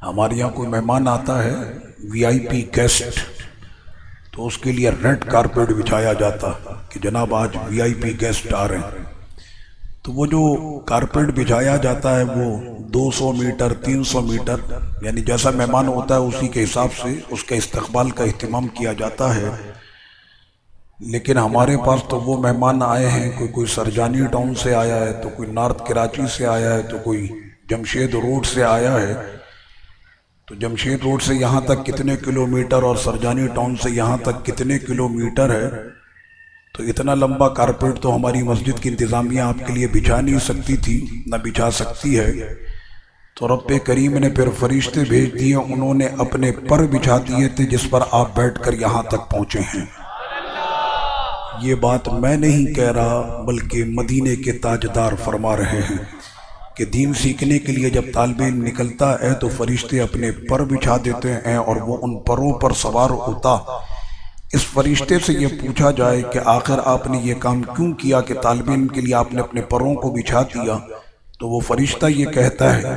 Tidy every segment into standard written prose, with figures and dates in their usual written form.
हमारे यहाँ कोई मेहमान आता है, वीआईपी गेस्ट, तो उसके लिए रेड कारपेट बिछाया जाता कि जनाब आज वीआईपी गेस्ट आ रहे हैं। तो वो जो कारपेट बिछाया जाता है वो 200 मीटर 300 मीटर यानी जैसा मेहमान होता है उसी के हिसाब से उसके इस्तकबाल का इत्मीनाम किया जाता है। लेकिन हमारे पास तो वो मेहमान आए हैं, कोई सरजानी टाउन से आया है, तो कोई नॉर्थ कराची से आया है, तो कोई जमशेद रोड से आया है। तो जमशेद रोड से यहाँ तक कितने किलोमीटर और सरजानी टाउन से यहाँ तक कितने किलोमीटर है। तो इतना लंबा कारपेट तो हमारी मस्जिद की इंतज़ामिया आपके लिए बिछा नहीं सकती थी, न बिछा सकती है। तो रब्बे करीम ने फिर फरिश्ते भेज दिए, उन्होंने अपने पर बिछा दिए थे जिस पर आप बैठकर यहाँ तक पहुँचे हैं। ये बात मैं नहीं कह रहा बल्कि मदीने के ताजदार फरमा रहे हैं कि दीन सीखने के लिए जब तालिब इल्म निकलता है तो फरिश्ते अपने पर बिछा देते हैं और वो उन परों पर सवार होता। इस फरिश्ते से ये पूछा जाए कि आखिर आपने ये काम क्यों किया कि तालिब इल्म के लिए आपने अपने परों को बिछा दिया, तो वो फरिश्ता ये कहता है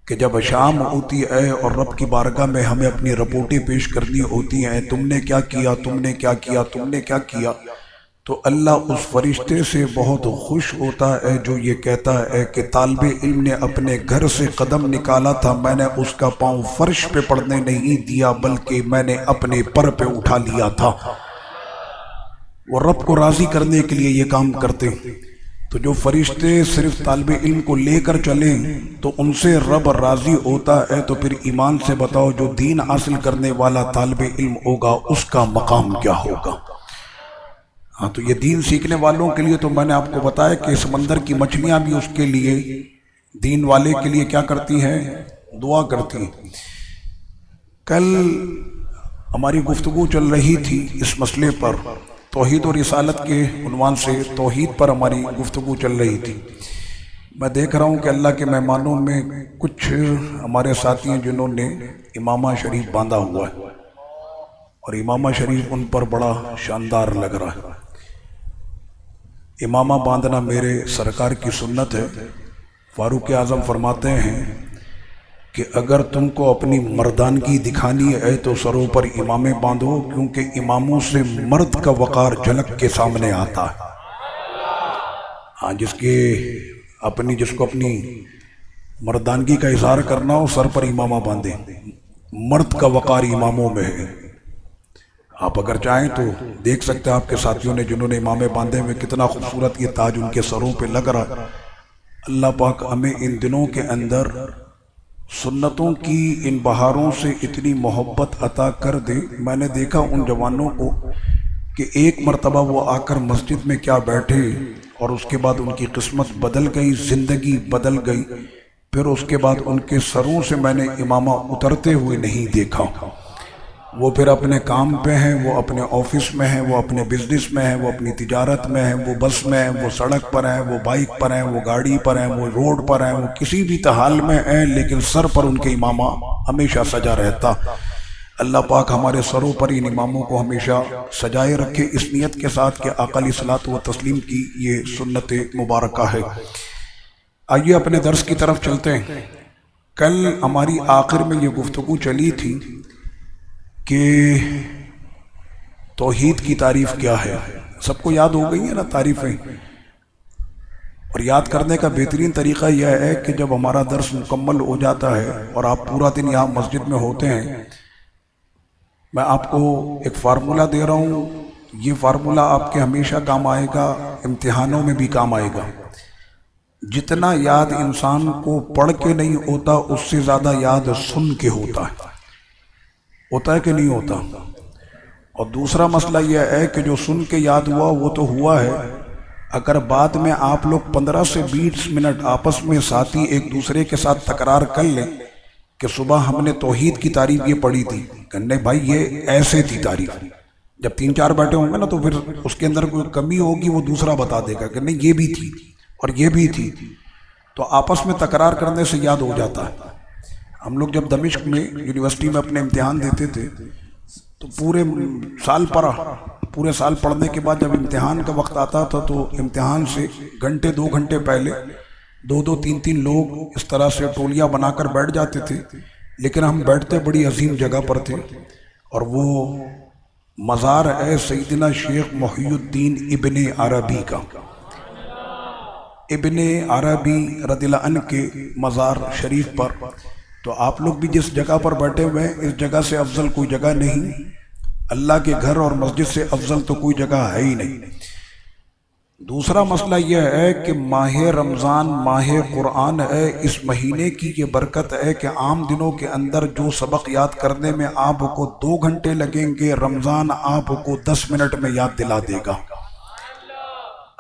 कि जब शाम होती है और रब की बारगाह में हमें अपनी रिपोर्टें पेश करनी होती हैं, तुमने क्या किया, तुमने क्या किया, तुमने क्या किया, तो अल्लाह उस फरिश्ते से बहुत खुश होता है जो ये कहता है कि तालिबे इल्म ने अपने घर से कदम निकाला था, मैंने उसका पाँव फर्श पे पड़ने नहीं दिया बल्कि मैंने अपने पर पे उठा लिया था। वो रब को राज़ी करने के लिए ये काम करते। तो जो फरिश्ते सिर्फ तालिबे इल्म को लेकर चलें तो उनसे रब राज़ी होता है, तो फिर ईमान से बताओ जो दीन हासिल करने वाला तालिबे इल्म होगा उसका मकाम क्या होगा। हाँ, तो ये दीन सीखने वालों के लिए तो मैंने आपको बताया कि समंदर की मछलियाँ भी उसके लिए, दीन वाले के लिए क्या करती हैं, दुआ करती हैं। कल हमारी गुफ्तगू चल रही थी इस मसले पर, तौहीद और रिसालत के उन्वान से तौहीद पर हमारी गुफ्तगू चल रही थी। मैं देख रहा हूँ कि अल्लाह के मेहमानों में कुछ हमारे साथी हैं जिन्होंने इमामा शरीफ बांधा हुआ है और इमामा शरीफ उन पर बड़ा शानदार लग रहा है। इमामा बांधना मेरे सरकार की सुन्नत है। फारूक आज़म फरमाते हैं कि अगर तुमको अपनी मर्दानगी दिखानी है तो सरों पर इमामे बांधो, क्योंकि इमामों से मर्द का वक़ार झलक के सामने आता है। हाँ, जिसको अपनी मर्दानगी का इजहार करना हो सर पर इमामा बांधे, मर्द का वक़ार इमामों में है। आप अगर चाहें तो देख सकते हैं आपके साथियों ने जिन्होंने इमामे बांधे हुए कितना खूबसूरत ये ताज उनके सरों पे लग रहा है। अल्लाह पाक हमें इन दिनों के अंदर सुन्नतों की इन बहारों से इतनी मोहब्बत अता कर दे। मैंने देखा उन जवानों को कि एक मरतबा वो आकर मस्जिद में क्या बैठे और उसके बाद उनकी किस्मत बदल गई, ज़िंदगी बदल गई। फिर उसके बाद उनके सरों से मैंने इमामा उतरते हुए नहीं देखा। वो फिर अपने काम पे हैं, वो अपने ऑफिस में हैं, वो अपने बिजनेस में हैं, वो अपनी तिजारत में हैं, वो बस में हैं, वो सड़क पर हैं, वो बाइक पर हैं, वो गाड़ी पर हैं, वो रोड पर हैं, वो किसी भी हाल में हैं, लेकिन सर पर उनके इमामा हमेशा सजा रहता। अल्लाह पाक हमारे सरों पर इन इमामों को हमेशा सजाए रखे, इस नियत के साथ कि आका अलैहिस्सलातु व तस्लीम की ये सुन्नत मुबारक है। आइए अपने दर्स की तरफ चलते हैं। कल हमारी आखिर में ये गुफ्तगू चली थी कि तौहीद की तारीफ क्या है। सबको याद हो गई है ना तारीफें, और याद करने का बेहतरीन तरीका यह है कि जब हमारा दर्स मुकम्मल हो जाता है और आप पूरा दिन यहाँ मस्जिद में होते हैं, मैं आपको एक फार्मूला दे रहा हूँ। ये फार्मूला आपके हमेशा काम आएगा, इम्तिहानों में भी काम आएगा। जितना याद इंसान को पढ़ के नहीं होता उससे ज़्यादा याद सुन के होता है कि नहीं होता। और दूसरा मसला यह है कि जो सुन के याद हुआ वो तो हुआ है, अगर बाद में आप लोग 15 से 20 मिनट आपस में साथी एक दूसरे के साथ तकरार कर लें कि सुबह हमने तौहीद की तारीफ ये पढ़ी थी, कहने भाई ये ऐसे थी तारीफ, जब 3-4 बैठे होंगे ना तो फिर उसके अंदर कोई कमी होगी वो दूसरा बता देगा कि नहीं ये भी थी और ये भी थी, तो आपस में तकरार करने से याद हो जाता है। हम लोग जब दमिश्क में यूनिवर्सिटी में अपने इम्तिहान देते थे तो पूरे साल पढ़ने के बाद जब इम्तिहान का वक्त आता था तो इम्तिहान से घंटे 2 घंटे पहले 2-2, 3-3 लोग इस तरह से टोलियां बनाकर बैठ जाते थे लेकिन हम बैठते बड़ी अजीम जगह पर थे, और वो मज़ार है सैयदना शेख मुहियुद्दीन इब्ने अरबी का। इब्ने अरबी रदियल्लाहु अन्हु के मज़ार शरीफ पर। तो आप लोग भी जिस जगह पर बैठे हुए हैं, इस जगह से अफजल कोई जगह नहीं। अल्लाह के घर और मस्जिद से अफजल तो कोई जगह है ही नहीं। दूसरा मसला यह है कि माह रमज़ान माह कुरान है। इस महीने की ये बरकत है कि आम दिनों के अंदर जो सबक याद करने में आपको 2 घंटे लगेंगे, रमज़ान आपको 10 मिनट में याद दिला देगा।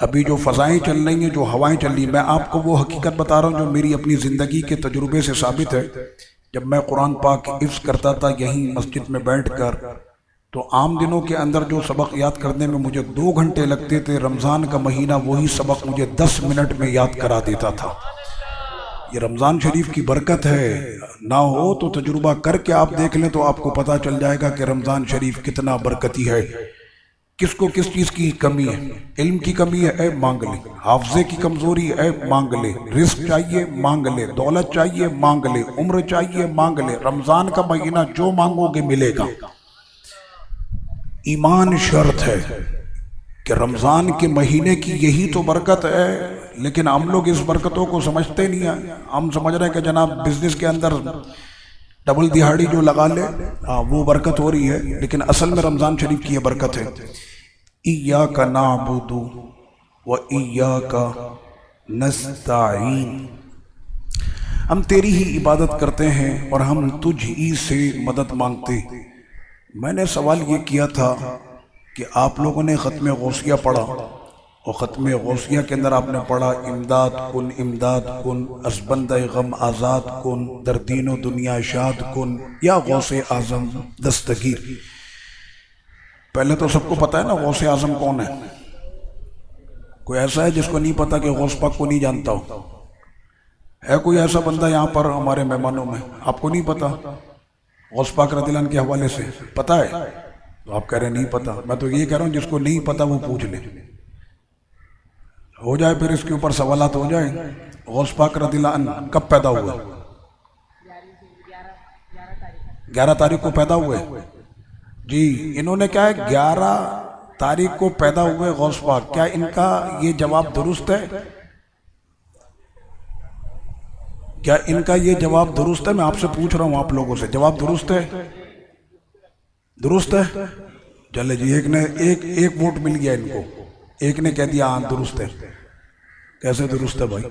अभी जो फ़ज़ाएँ चल रही हैं, जो हवाएं चल रही, मैं आपको वो हकीकत बता रहा हूँ जो मेरी अपनी ज़िंदगी के तजुर्बे से साबित है। जब मैं कुरान पाक हिफ्ज़ करता था यहीं मस्जिद में बैठ कर, तो आम दिनों के अंदर जो सबक याद करने में मुझे 2 घंटे लगते थे, रमज़ान का महीना वही सबक मुझे 10 मिनट में याद करा देता था। ये रमज़ान शरीफ की बरकत है। ना हो तो तजुर्बा करके आप देख लें तो आपको पता चल जाएगा कि रमज़ान शरीफ कितना बरकती है। किसको किस चीज़ की कमी है? इल्म की कमी है, मांग ले। हाफ़ज़े की कमज़ोरी है, मांग ले। रिस्क चाहिए, मांग ले। दौलत चाहिए, मांग ले। उम्र चाहिए, मांग ले। रमज़ान का महीना जो मांगोगे मिलेगा। ईमान शर्त है कि रमज़ान के महीने की यही तो बरकत है, लेकिन हम लोग इस बरकतों को समझते नहीं हैं। हम समझ रहे हैं कि जनाब बिजनेस के अंदर डबल दिहाड़ी जो लगा ले, वो बरकत हो रही है, लेकिन असल में रमज़ान शरीफ की ये बरकत है। इय्याका नअबुदु व इय्याका नस्तईन, हम तेरी ही इबादत करते हैं और हम तुझ ही से मदद मांगते। मैंने सवाल ये किया था कि आप लोगों ने ख़त्म गौसिया पढ़ा, और ख़त्म गौसिया के अंदर आपने पढ़ा इमदाद कुन असबंद गम आज़ाद कुन दरदीनो दुनिया शाद कुन या गौसे आज़म दस्तगीर। पहले तो सबको पता है ना गौसे आज़म कौन है? कोई ऐसा है जिसको नहीं पता कि गौस पाक को नहीं जानता हो? है कोई ऐसा बंदा यहाँ पर हमारे मेहमानों में आपको नहीं पता? गौस पाक रज़ियल्लाहु अन्हु के हवाले से पता है? तो आप कह रहे नहीं पता। मैं तो ये कह रहा हूँ जिसको नहीं पता वो पूछ ले, हो जाए फिर इसके ऊपर सवालात हो जाए। गौस पाक रज़ियल्लाहु अन्हु कब पैदा हुए? 11 तारीख को पैदा हुए जी। इन्होंने क्या है 11 तारीख को पैदा हुए गौस पाक, क्या इनका ये जवाब दुरुस्त है? क्या इनका ये जवाब दुरुस्त है? मैं आपसे पूछ रहा हूं आप लोगों से, जवाब दुरुस्त है? दुरुस्त है? चले जी, एक ने एक वोट मिल गया इनको, एक ने कह दिया हाँ दुरुस्त है। कैसे दुरुस्त है भाई?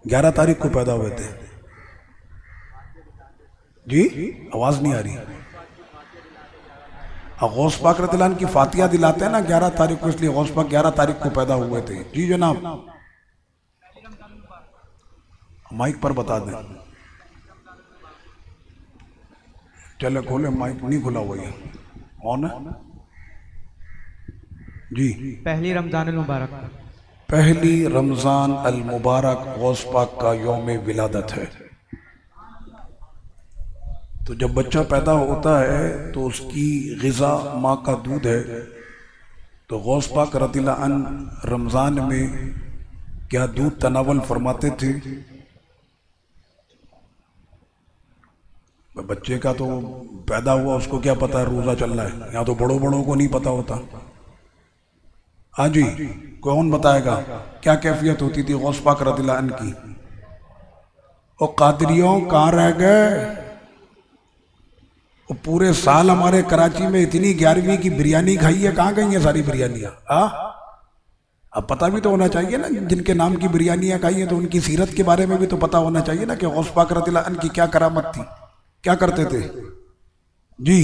11 तारीख को पैदा हुए थे जी। आवाज नहीं आ रही। गौस पाक रज़ियल्लाहु अन्हु की फातिहा दिलाते हैं ना 11 तारीख को, इसलिए गौस पाक 11 तारीख को पैदा हुए थे जी। जनाब माइक पर बता दें। चले खोले, माइक नहीं खुला हुआ है। कौन है जी? पहली रमजान अल मुबारक, पहली रमजान अल मुबारक गौस पाक का यौम विलादत है। तो जब बच्चा पैदा होता है तो उसकी ग़िज़ा माँ का दूध है। तो गौस पाक रज़ियल्लाहु अन्हु रमज़ान में क्या दूध तनावल फरमाते थे? बच्चे का तो पैदा हुआ, उसको क्या पता है रोज़ा चल रहा है? यहाँ तो बड़ों को नहीं पता होता। हाँ जी, कौन बताएगा क्या कैफियत होती थी गौस पाक रज़ियल्लाहु अन्हु की? और कादरियों कहाँ रह गए? वो पूरे साल हमारे कराची में इतनी 11वीं की बिरयानी खाई है, कहाँ गई है सारी बिरयानियाँ? अब पता भी तो होना चाहिए ना, जिनके नाम की बिरयानियाँ खाई हैं तो उनकी सीरत के बारे में भी तो पता होना चाहिए ना कि गौस पाक रज़ियल्लाहु अन्हु की क्या करामत थी, क्या करते थे जी।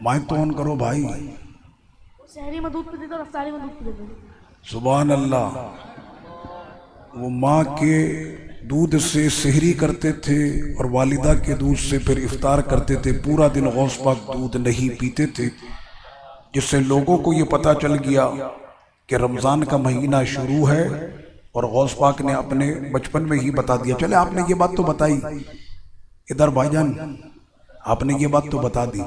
माइक तो ऑन करो भाई। शहरी में दूध पीते थे, रफ्तारी में दूध पीते थे। सुभान अल्लाह। वो माँ के दूध से सहरी करते थे और वालिदा के दूध से फिर इफ्तार करते थे। पूरा दिन गौस पाक दूध नहीं पीते थे, जिससे लोगों को ये पता चल गया कि रमज़ान का महीना शुरू है। और गौस पाक ने अपने बचपन में ही बता दिया। चले आपने ये बात तो बताई, इधर भाईजान आपने ये बात तो बता दी।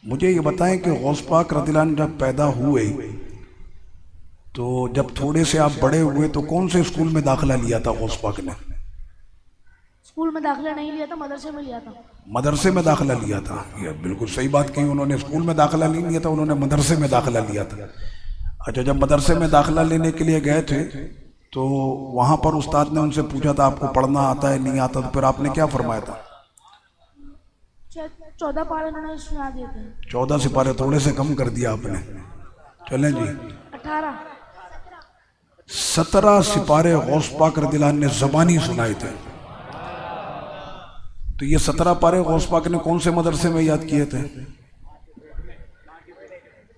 मुझे ये बताएं कि गौस पाक रज़ियल्लाहु अन्हु जब पैदा हुए तो जब थोड़े से आप बड़े हुए तो कौन से स्कूल में दाखिला लिया था गौस पाक ने? स्कूल में दाखिला नहीं लिया था, मदरसे में लिया था। मदरसे में दाखिला लिया था, ये बिल्कुल सही बात कही उन्होंने। स्कूल में दाखिला नहीं लिया था उन्होंने, मदरसे में दाखिला लिया था। अच्छा, जब मदरसे में दाखिला लेने के लिए गए थे तो वहाँ पर उस्ताद ने उनसे पूछा था आपको पढ़ना आता है नहीं आता, तो फिर आपने क्या फरमाया था? 14 पारे उन्होंने सुना दिए थे। 14 सिपारे थोड़े से कम कर दिया आपने। चलें जी, 18 17 सिपारे गौस पाक रज़ियल्लाहु अन्हु ने ज़बानी सुनाए थे। तो ये 17 पारे गौस पाक ने कौन से मदरसे में याद किए थे?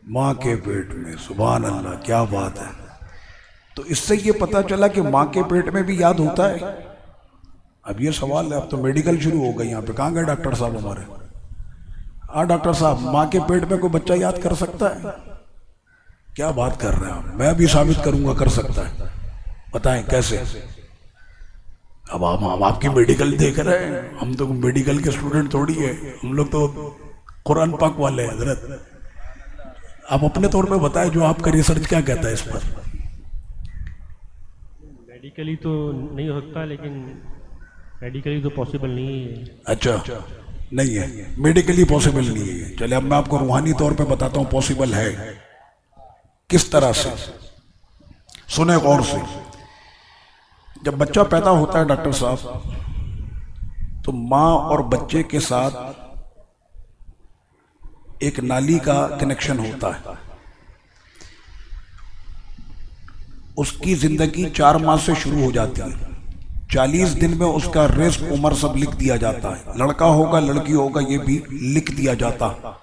माँ के पेट में। सुभान अल्लाह, क्या बात है। तो इससे ये पता चला कि माँ के पेट में भी याद होता है। अब ये सवाल है, अब तो मेडिकल शुरू हो गई यहाँ पे। कहाँ गए डॉक्टर साहब हमारे? हाँ डॉक्टर साहब, माँ के पेट में कोई बच्चा याद कर सकता है? क्या बात कर रहे हैं आप? मैं भी साबित करूंगा कर सकता है। बताएं कैसे? अब हम आपकी मेडिकल देख रहे हैं, हम तो मेडिकल के स्टूडेंट थोड़ी है, हम लोग तो कुरान पाक वाले हैं हजरत। आप अपने तौर पे बताएं, जो आपका रिसर्च क्या कहता है इस पर? मेडिकली तो नहीं हो सकता, लेकिन मेडिकली तो पॉसिबल नहीं है। अच्छा, नहीं है, मेडिकली पॉसिबल नहीं है। चलिए अब मैं आपको रूहानी तौर पे बताता हूँ पॉसिबल है किस तरह से। सुने गौर से। जब बच्चा पैदा होता है डॉक्टर साहब, तो माँ और बच्चे के साथ एक नाली का कनेक्शन होता है। उसकी जिंदगी 4 माह से शुरू हो जाती है। 40 दिन में उसका रिस्क उम्र सब लिख दिया जाता है। लड़का होगा लड़की होगा ये भी लिख दिया जाता है।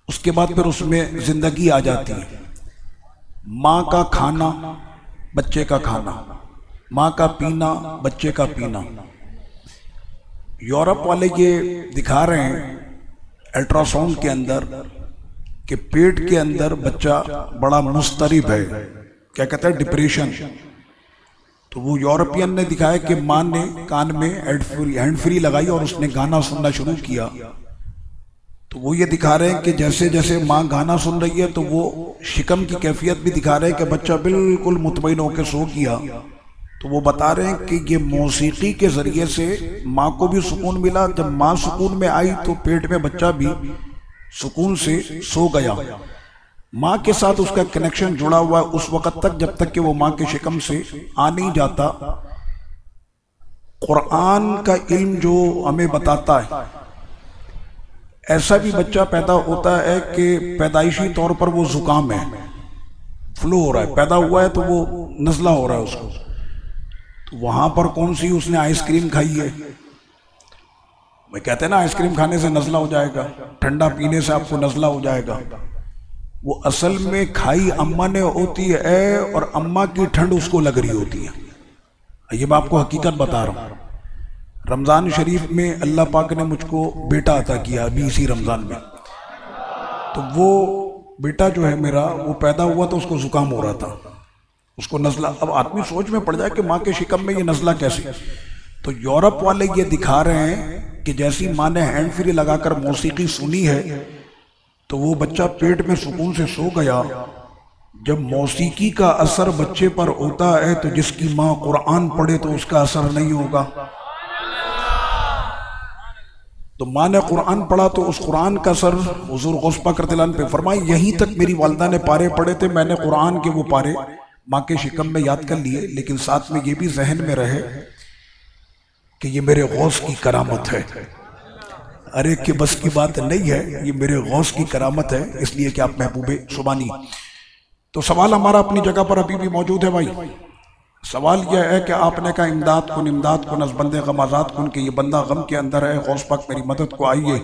उसके बाद फिर उसमें जिंदगी आ जाती है। माँ का खाना, बच्चे का खाना, माँ का पीना, बच्चे का पीना। यूरोप वाले ये दिखा रहे हैं अल्ट्रासाउंड के अंदर कि पेट के अंदर बच्चा बड़ा मुस्तरिब है, क्या कहते हैं, डिप्रेशन। तो वो यूरोपियन ने दिखाया कि माँ ने कान में हैंड फ्री लगाई और उसने गाना सुनना शुरू किया। तो वो ये दिखा रहे हैं कि जैसे जैसे माँ गाना सुन रही है तो वो शिकम की कैफियत भी दिखा रहे हैं कि बच्चा बिल्कुल मुतमईन होकर सो गया। तो वो बता रहे हैं कि ये मौसीकी के जरिए से माँ को भी सुकून मिला। जब माँ सुकून में आई तो पेट में बच्चा भी सुकून से सो गया। माँ के साथ उसका कनेक्शन जुड़ा हुआ है उस वक्त तक जब तक कि वो माँ के शिकम से आ नहीं जाता। कुरान का इल्म जो हमें बताता है, ऐसा भी बच्चा पैदा होता है कि पैदाइशी तौर पर वो जुकाम है, फ्लू हो रहा है, पैदा हुआ है तो वो नज़ला हो रहा है उसको। तो वहां पर कौन सी उसने आइसक्रीम खाई है? मैं कहते हैं ना आइसक्रीम खाने से नज़ला हो जाएगा, ठंडा पीने से आपको नज़ला हो जाएगा। वो असल में खाई अम्मा ने होती है और अम्मा की ठंड उसको लग रही होती है। ये मैं आपको हकीकत बता रहा हूँ। रमज़ान शरीफ में अल्लाह पाक ने मुझको बेटा अता किया अभी इसी रमज़ान में। तो वो बेटा जो है मेरा, वो पैदा हुआ तो उसको जुकाम हो रहा था, उसको नज़ला। अब आदमी सोच में पड़ जाए कि माँ के शिकम में ये नज़ला कैसे। तो यूरोप वाले ये दिखा रहे हैं कि जैसी माँ ने हैंड फ्री लगाकर मौसीकी सुनी है तो वो बच्चा पेट में सुकून से सो गया। जब मौसीकी का असर बच्चे पर होता है तो जिसकी माँ कुरान पढ़े तो उसका असर नहीं होगा। तो माँ ने कुरान पढ़ा तो उस कुरान का असर हुजूर गौस पाक रज़ियल्लाहु अन्हु पे फरमाई। यहीं तक मेरी वालिदा ने पारे पढ़े थे, मैंने कुरान के वो पारे माँ के शिकम में याद कर लिए, लेकिन साथ में ये भी जहन में रहे कि ये मेरे गौस की करामत है। अरे कि बस की बात नहीं है, ये मेरे गौस की करामत है, इसलिए कि आप महबूबे सुबानी। तो सवाल हमारा अपनी जगह पर अभी भी मौजूद है भाई। सवाल यह है कि आपने कहा इमदाद कुन नज़बंदे गम आज़ाद कुन, के ये बंदा गम के अंदर है, गौस पाक मेरी मदद को आइए।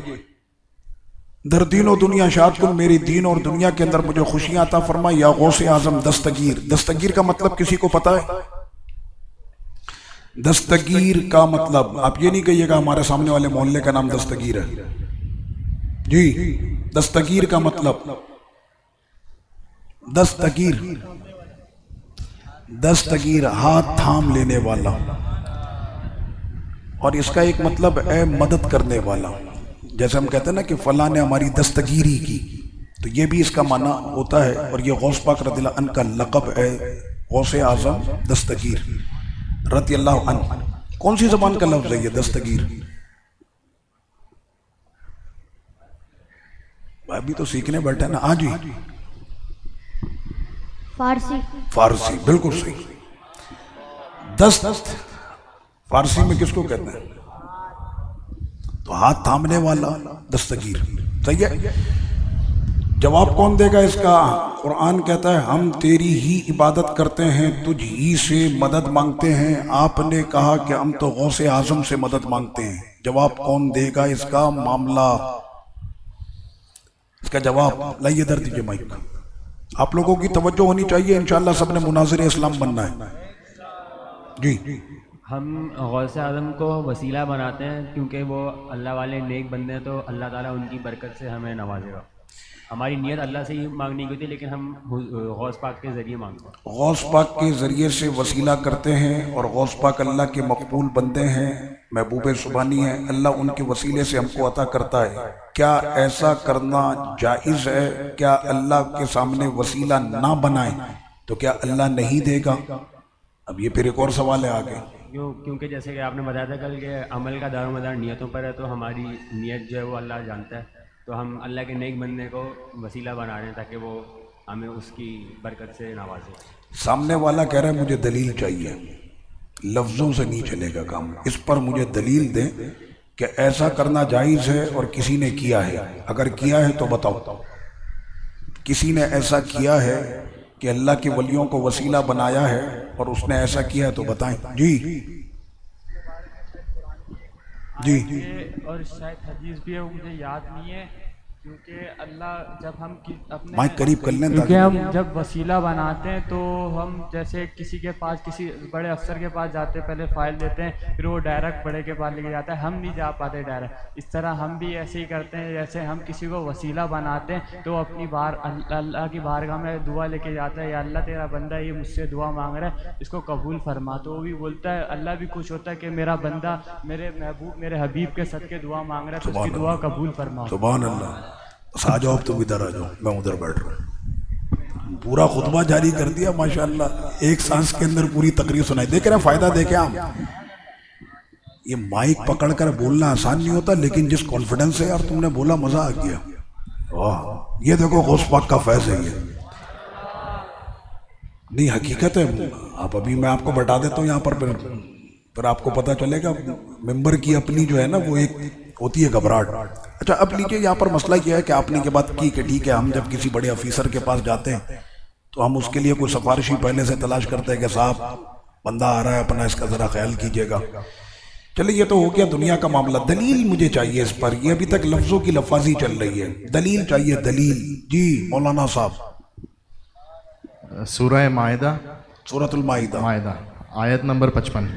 दर दीन और दुनिया शाद कुन, मेरी दीन और दुनिया के अंदर मुझे खुशियां अता फरमा। या गौसे आजम दस्तगीर। दस्तगीर का मतलब किसी को पता है? दस्तगीर का मतलब, आप ये नहीं कहिएगा हमारे सामने वाले मोहल्ले का नाम दस्तगीर है जी। दस्तगीर का मतलब, दस्तगीर हाथ थाम लेने वाला, और इसका एक मतलब है मदद करने वाला। जैसे हम कहते हैं ना कि फलां ने हमारी दस्तगीरी की, तो ये भी इसका माना होता है। और ये गौस पाक रज़ियल्लाहु अन्हु का लक़ब है, गौसे आज़म दस्तगीर रज़ियल्लाहु अन्हु। कौन सी जबान का लफ्ज है ये दस्तगीर? अभी तो सीखने बैठे ना। हाँ जी, फारसी। फारसी, बिल्कुल सही। दस्त फारसी में किसको कहते हैं? तो हाथ थामने वाला दस्तगीर, सही है। जवाब कौन देगा इसका? कुरान कहता है हम तेरी ही इबादत करते हैं, तुझ ही से मदद मांगते हैं। आपने कहा कि हम तो गौसे आजम से मदद मांगते हैं। जवाब कौन देगा इसका? मामला, इसका जवाब लाइए, इधर दीजिए माइक। आप लोगों की तवज्जो होनी चाहिए, इंशाअल्लाह सबने मुनाजिर इस्लाम बनना है जी। हम गौसे आज़म को वसीला बनाते हैं क्योंकि वो अल्लाह वाले नेक बंदे हैं, तो अल्लाह ताला उनकी बरकत से हमें नवाजेगा। हमारी नीयत अल्लाह से ही मांगनी की होती है, लेकिन हम गौस पाक के ज़रिए मांगते हैं। गौस पाक के ज़रिए से वसीला करते हैं और गौस पाक अल्लाह के मकबूल बंदे हैं, महबूब सुबानी है। अल्लाह उनके वसीले से हमको अता करता है। क्या ऐसा करना जायज़ है? क्या अल्लाह के सामने वसीला ना बनाए तो क्या अल्लाह नहीं देगा? अब ये फिर एक और सवाल है आगे। क्योंकि जैसे कि आपने बताया था कल के अमल का दारोमदार नियतों पर है, तो हमारी नियत जो है वो अल्लाह जानता है, तो हम अल्लाह के नेक बंदे को वसीला बना रहे हैं ताकि वो हमें उसकी बरकत से नवाजे। सामने वाला कह रहा है मुझे दलील चाहिए, लफ्ज़ों से नहीं चलेगा काम, इस पर मुझे दलील दें कि ऐसा करना जायज़ है और किसी ने किया है। अगर किया है तो बताओ, किसी ने ऐसा किया है कि अल्लाह के वलियों को वसीला बनाया है और उसने ऐसा किया है तो बताएं जी। जी, और शायद हदीस भी है, वो मुझे याद नहीं है, क्योंकि अल्लाह जब हम अपने माइक करीब कर लें, क्योंकि हम जब वसीला बनाते हैं तो हम जैसे किसी के पास, किसी बड़े अफसर के पास जाते हैं, पहले फाइल देते हैं, फिर वो डायरेक्ट बड़े के पास लेके जाता है, हम नहीं जा पाते डायरेक्ट। इस तरह हम भी ऐसे ही करते हैं, जैसे हम किसी को वसीला बनाते हैं तो अपनी अल्लाह की बारगाह में दुआ लेके जाता है, या अल्लाह तेरा बंदा ये मुझसे दुआ मांग रहा है, इसको कबूल फरमा। तो वो भी बोलता है, अल्लाह भी खुश होता है कि मेरा बंदा मेरे महबूब, मेरे हबीब के सदके दुआ मांग रहा है, तो उसकी दुआ कबूल फरमा। सुभान अल्लाह। आ जाओ, अब तुम इधर आ जाओ, मैं उधर बैठ रहा हूँ। पूरा खुतबा जारी कर दिया माशाअल्लाह, एक सांस के अंदर पूरी तकरीर सुनाई। देख रहे फायदा देखे आप। ये माइक पकड़कर बोलना आसान नहीं होता, लेकिन जिस कॉन्फिडेंस से यार तुमने बोला, मजा आ गया। वाह, ये देखो गौस पाक का फैज है ये। नहीं, हकीकत है। आप अभी मैं आपको बता देता हूँ यहाँ पर आपको पता चलेगा। मेंबर की अपनी जो है ना, वो एक होती है घबराहट। अच्छा, अब लीजिए, यहाँ पर मसला यह है कि आपने के बात की कि ठीक है, हम जब किसी बड़े ऑफिसर के पास जाते हैं तो हम उसके लिए कोई सिफारिशी पहले से तलाश करते हैं कि साहब बंदा आ रहा है अपना, इसका ज़रा ख्याल कीजिएगा। चलिए, ये तो हो गया दुनिया का मामला। दलील मुझे चाहिए इस पर। ये अभी तक लफ्ज़ों की लफाजी चल रही है, दलील चाहिए, दलील। जी मौलाना साहब। सूरह माइदा, सूरतुल माइदा, माइदा आयत नंबर 55।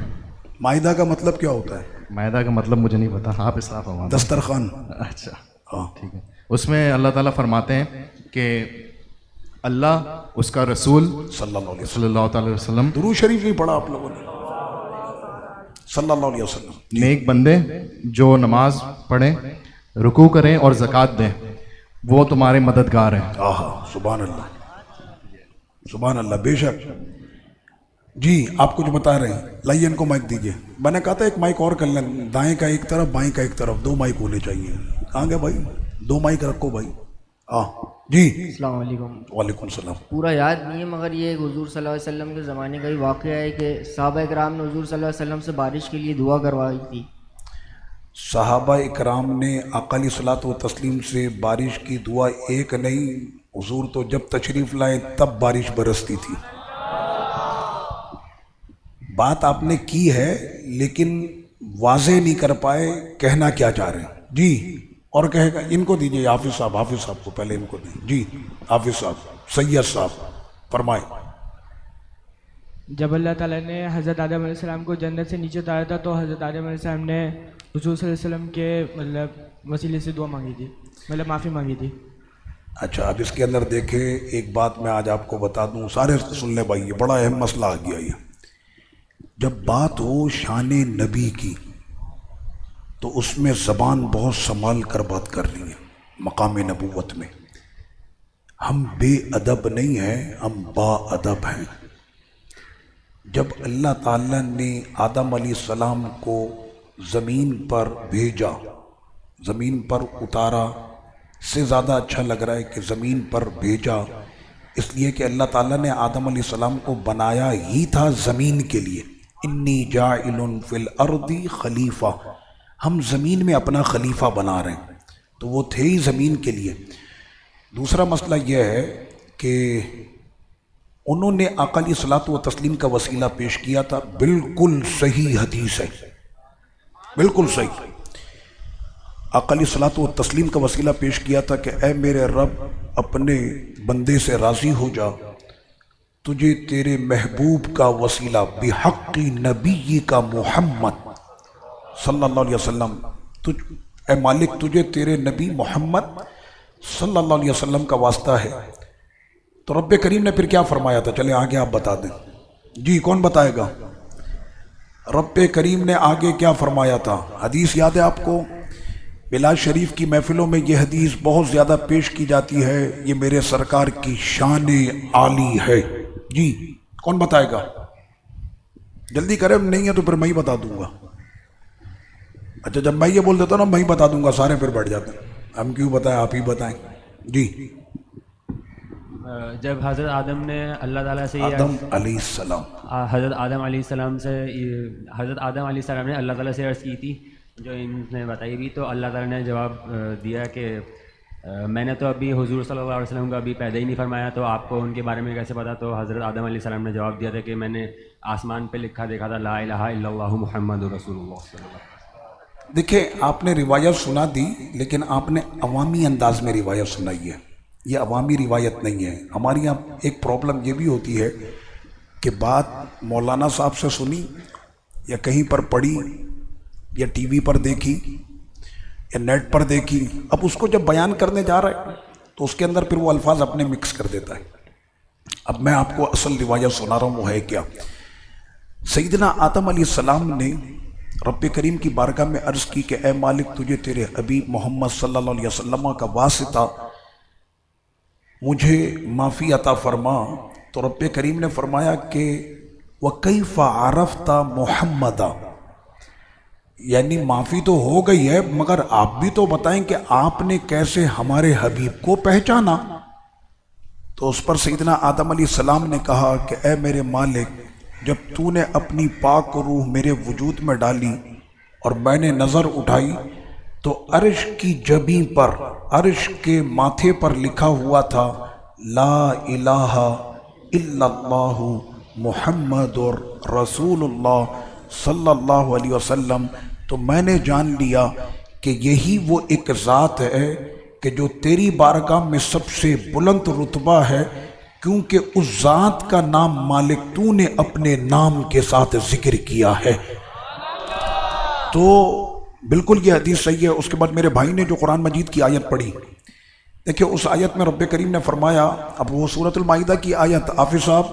माइदा का मतलब क्या होता है? माइदा का मतलब मुझे नहीं पता, आप इस्लाह फरमाते। दस्तरखान। अच्छा, हाँ ठीक है। उसमें अल्लाह ताला फरमाते हैं कि अल्लाह, उसका रसूल सल्लल्लाहु अलैहि वसल्लम, दुरूद शरीफ नहीं पढ़ा आप लोगों ने? सल्लल्लाहु अलैहि वसल्लम। नेक बंदे जो नमाज पढ़ें, रुकू करें और ज़कात दें, वो तुम्हारे मददगार हैं। आहा, सुभान अल्लाह, सुभान अल्लाह। बेशक जी, आप कुछ बता रहे हैं, लाइए इनको माइक दीजिए। मैंने कहा था एक माइक और कर लें, दाएं का एक तरफ, बाएं का एक तरफ, 2 माइक होने चाहिए। कहाँ गए भाई? 2 माइक रखो भाई। हाँ जी। अस्सलाम वालेकुम। वालेकुम सलाम। पूरा याद नहीं है, मगर ये हुजूर सल्लल्लाहु अलैहि वसल्लम के ज़माने का ही वाक़या है कि सहाबा इकराम ने हुजूर सल्लल्लाहु अलैहि वसल्लम से बारिश के लिए दुआ करवाई थी। सहाबा इकराम ने आका अलैहिस्सलातु व तस्लीम से बारिश की दुआ एक नहीं, हुजूर तो जब तशरीफ़ लाए तब बारिश बरसती थी। बात आपने की है, लेकिन वाज़े नहीं कर पाए कहना क्या चाह रहे हैं। जी, और कहेगा इनको दीजिए, हाफिज साहब, हाफिज साहब को पहले इनको दीजिए। जी हाफिज साहब, सैयद साहब फरमाए। जब अल्लाह ताला ने हज़रत आदम अलैहिस्सलाम को जन्नत से नीचे उतारा था, तो हज़रत आदम अलैहिस्सलाम ने हुजूर सल्लल्लाहु अलैहि वसल्लम के मतलब वसीले से दुआ मांगी थी, मतलब माफ़ी मांगी थी। अच्छा, अब इसके अंदर देखे, एक बात मैं आज आपको बता दूं, सारे सुन ले भाई, ये बड़ा अहम मसला आ गया। ये जब बात हो शान नबी की तो उसमें ज़बान बहुत संभाल कर बात कर रही है। मकाम नबूवत में हम बेअदब नहीं हैं, हम बाअदब हैं। जब अल्लाह ताला ने आदम अलैहिस्सलाम को ज़मीन पर भेजा, ज़मीन पर उतारा से ज़्यादा अच्छा लग रहा है कि ज़मीन पर भेजा, इसलिए कि अल्लाह ताला ने आदम अलैहिस्सलाम को बनाया ही था ज़मीन के लिए। इन्नी जाइलुन फिल अर्दी खलीफा, हम ज़मीन में अपना खलीफा बना रहे हैं, तो वो थे ही ज़मीन के लिए। दूसरा मसला यह है कि उन्होंने आका अलैहिस्सलातु व तस्लीम का वसीला पेश किया था, बिल्कुल सही हदीस है, बिल्कुल सही। आका अलैहिस्सलातु व तस्लीम का वसीला पेश किया था कि ऐ मेरे रब, अपने बंदे से राज़ी हो जा, तुझे तेरे महबूब का वसीला बिहक़्क़ि नबी का मोहम्मद सल्लल्लाहु अलैहि वसल्लम, तुझ ऐ मालिक तुझे तेरे नबी मोहम्मद सल्लल्लाहु अलैहि वसल्लम का वास्ता है। तो रब्बे करीम ने फिर क्या फरमाया था, चले आगे आप बता दें। जी कौन बताएगा? रब्बे करीम ने आगे क्या फरमाया था? हदीस याद है आपको? बिलाल शरीफ की महफिलों में ये हदीस बहुत ज़्यादा पेश की जाती है, ये मेरे सरकार की शान आली है। जी कौन बताएगा? जल्दी करें, नहीं है तो फिर मैं ही बता दूंगा। अच्छा, जब मैं ये बोल देता हूँ ना मैं ही बता दूंगा, सारे फिर बैठ जाते हैं, हम क्यों बताएं, आप ही बताएं। जी जब हज़रत आदम ने अल्लाह ताला से आदम अलैहिस्सलाम हज़रत आदम अलैहिस्सलाम से हज़रत आदम अलैहिस्सलाम ने अल्लाह ताला से अर्ज़ की थी, जो इनने बताई भी, तो अल्लाह ताला ने जवाब दिया कि मैंने तो अभी हुजूर सल्लल्लाहु अलैहि वसल्लम का अभी पैदा ही नहीं फरमाया, तो आपको उनके बारे में कैसे पता? तो हज़रत आदम अलैहिस्सलाम ने जवाब दिया था कि मैंने आसमान पे लिखा देखा था, ला इलाहा इल्लल्लाहु मुहम्मदुर रसूलुल्लाह। देखिए, आपने रिवायत सुना दी, लेकिन आपने अवामी अंदाज में रिवायत सुनाई है, ये अवामी रिवायत नहीं है। हमारे यहाँ एक प्रॉब्लम ये भी होती है कि बात मौलाना साहब से सुनी या कहीं पर पढ़ी या टीवी पर देखी या नेट पर देखी, अब उसको जब बयान करने जा रहा है तो उसके अंदर फिर वो अल्फाज अपने मिक्स कर देता है। अब मैं आपको असल रिवायत सुना रहा हूँ, वो है क्या? सैयदना आदम अलैहिस्सलाम ने रब्बे करीम की बारगाह में अर्ज़ की कि ए मालिक, तुझे तेरे हबीब मोहम्मद सल्लल्लाहु अलैहि वसल्लम का वासिता मुझे माफ़ी अता फरमा। तो रब्बे करीम ने फरमाया कि व कैफ़ा अरफ़्ता मुहम्मदा, यानी माफ़ी तो हो गई है, मगर आप भी तो बताएं कि आपने कैसे हमारे हबीब को पहचाना। तो उस पर सैयदना आदम अलैहिस्सलाम ने कहा कि ए मेरे मालिक, जब तूने अपनी पाक रूह मेरे वजूद में डाली और मैंने नज़र उठाई तो अर्श की जबी पर, अर्श के माथे पर लिखा हुआ था ला इलाहा इल्लल्लाहु मुहम्मदुर रसूलुल्लाह सल्लल्लाहु अलैहि वसल्लम। तो मैंने जान लिया कि यही वो एक ज़ात है कि जो तेरी बारगाह में सबसे बुलंद रुतबा है, क्योंकि उस ज़ात का नाम मालिक तूने अपने नाम के साथ जिक्र किया है। तो बिल्कुल ये हदीस सही है। उसके बाद मेरे भाई ने जो कुरान मजीद की आयत पढ़ी, देखिए उस आयत में रब्बे करीम ने फरमाया, अब वो सूरतुल माइदा की आयत, हाफिज़ साहब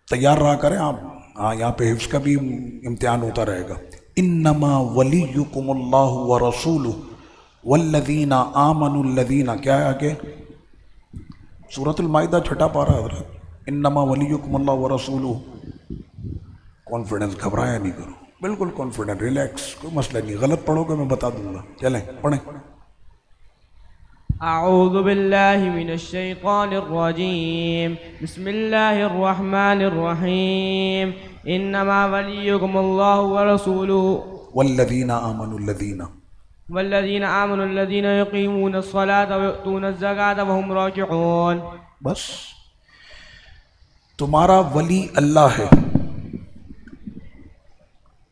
तैयार रहा करें आप, हाँ यहाँ पे हिफ्ज़ का भी इम्तिहान होता रहेगा। इन्नमा वलियुकुमुल्लाहु व रसूलुहु वल्लज़ीना आमनुल्लज़ीना, क्या है आगे? सूरतुल माइदा छठा पारा हज़रत, इन्नमा वलियुकुमुल्लाहु व रसूलुहु। कॉन्फिडेंस, घबराया नहीं करो, बिल्कुल कॉन्फिडेंट, रिलैक्स, कोई मसला नहीं। गलत पढ़ोगे मैं बता दूंगा, चलें पढ़ें। अऊज़ु बिल्लाहि मिनश शैतानिर रजीम, बिस्मिल्लाहिर रहमानिर रहीम, इन्नमा वलियुकुमुल्लाहु व रसूलुहु वल्लज़ीना आमनुल्लज़ीना वल्लज़ीना युक़ीमूनस सलाता व युअतूनज़ ज़काता व हुम राकिऊन। बस तुम्हारा वली अल्लाह है,